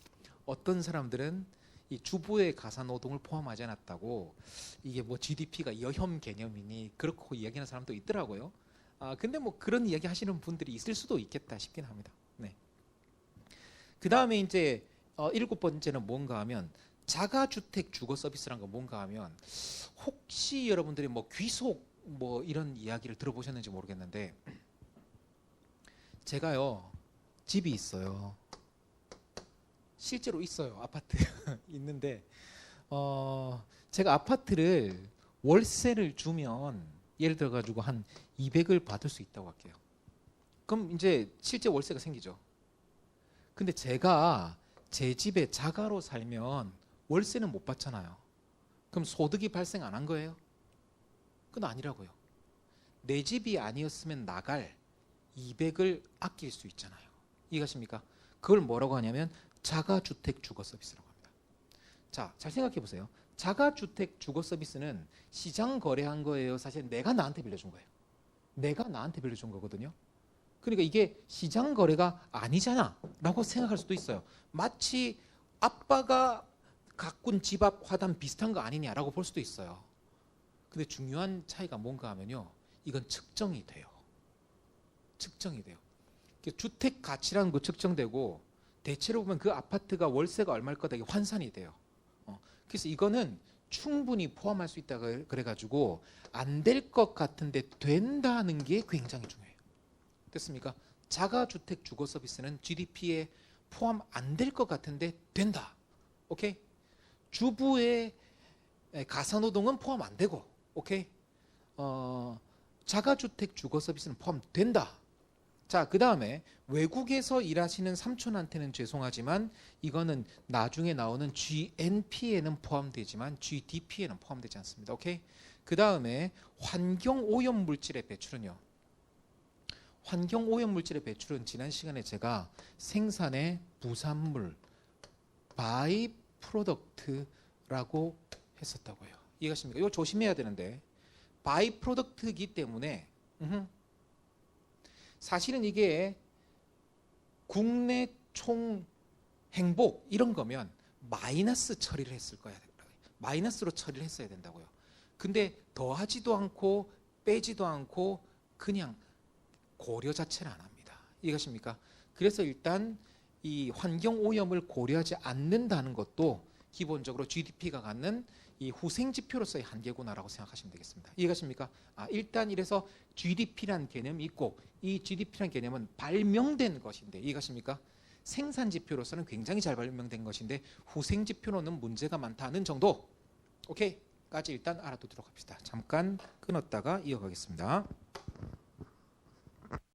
어떤 사람들은 이 주부의 가사노동을 포함하지 않았다고 이게 뭐 GDP가 여혐 개념이니 그렇고 이야기하는 사람도 있더라고요. 근데 뭐 그런 이야기 하시는 분들이 있을 수도 있겠다 싶긴 합니다. 네. 그 다음에 이제 일곱 번째는 뭔가 하면 자가주택 주거 서비스란 건 뭔가 하면 혹시 여러분들이 뭐 귀속 뭐 이런 이야기를 들어보셨는지 모르겠는데 제가요 집이 있어요. 실제로 있어요. 아파트 있는데 제가 아파트를 월세를 주면 예를 들어 가지고 한 200을 받을 수 있다고 할게요. 그럼 이제 실제 월세가 생기죠. 근데 제가 제 집에 자가로 살면 월세는 못 받잖아요. 그럼 소득이 발생 안 한 거예요? 그건 아니라고요. 내 집이 아니었으면 나갈 200을 아낄 수 있잖아요. 이해가십니까? 그걸 뭐라고 하냐면 자가주택 주거 서비스라고 합니다. 자, 잘 생각해 보세요. 자가주택 주거 서비스는 시장 거래한 거예요. 사실 내가 나한테 빌려준 거예요. 내가 나한테 빌려준 거거든요. 그러니까 이게 시장 거래가 아니잖아 라고 생각할 수도 있어요. 마치 아빠가 가꾼 집 앞 화단 비슷한 거 아니냐라고 볼 수도 있어요. 근데 중요한 차이가 뭔가 하면요. 이건 측정이 돼요. 측정이 돼요. 주택 가치라는 거 측정되고 대체로 보면 그 아파트가 월세가 얼마일 거다 이게 환산이 돼요. 그래서 이거는 충분히 포함할 수 있다 그래가지고 안 될 것 같은데 된다는 게 굉장히 중요해요. 됐습니까? 자가주택 주거 서비스는 GDP에 포함 안 될 것 같은데 된다. 오케이? 주부의 가사노동은 포함 안 되고, 오케이? 자가주택 주거 서비스는 포함된다. 자, 그 다음에 외국에서 일하시는 삼촌한테는 죄송하지만 이거는 나중에 나오는 GNP에는 포함되지만 GDP에는 포함되지 않습니다. 오케이? 그 다음에 환경오염 물질의 배출은요. 환경오염 물질의 배출은 지난 시간에 제가 생산의 부산물, 바이 프로덕트라고 했었다고요. 이해가십니까? 이거 조심해야 되는데 바이 프로덕트이기 때문에 사실은 이게 국내 총 행복 이런 거면 마이너스 처리를 했을 거야. 마이너스로 처리를 했어야 된다고요. 근데 더하지도 않고 빼지도 않고 그냥 고려 자체를 안 합니다. 이해가십니까? 그래서 일단 이 환경 오염을 고려하지 않는다는 것도 기본적으로 GDP가 갖는 이 후생 지표로서의 한계구나라고 생각하시면 되겠습니다. 이해가십니까? 일단 이래서 GDP라는 개념이 있고 이 GDP라는 개념은 발명된 것인데 이해가십니까? 생산 지표로서는 굉장히 잘 발명된 것인데 후생 지표로는 문제가 많다는 정도. 오케이? 까지 일단 알아두도록 합시다. 잠깐 끊었다가 이어가겠습니다.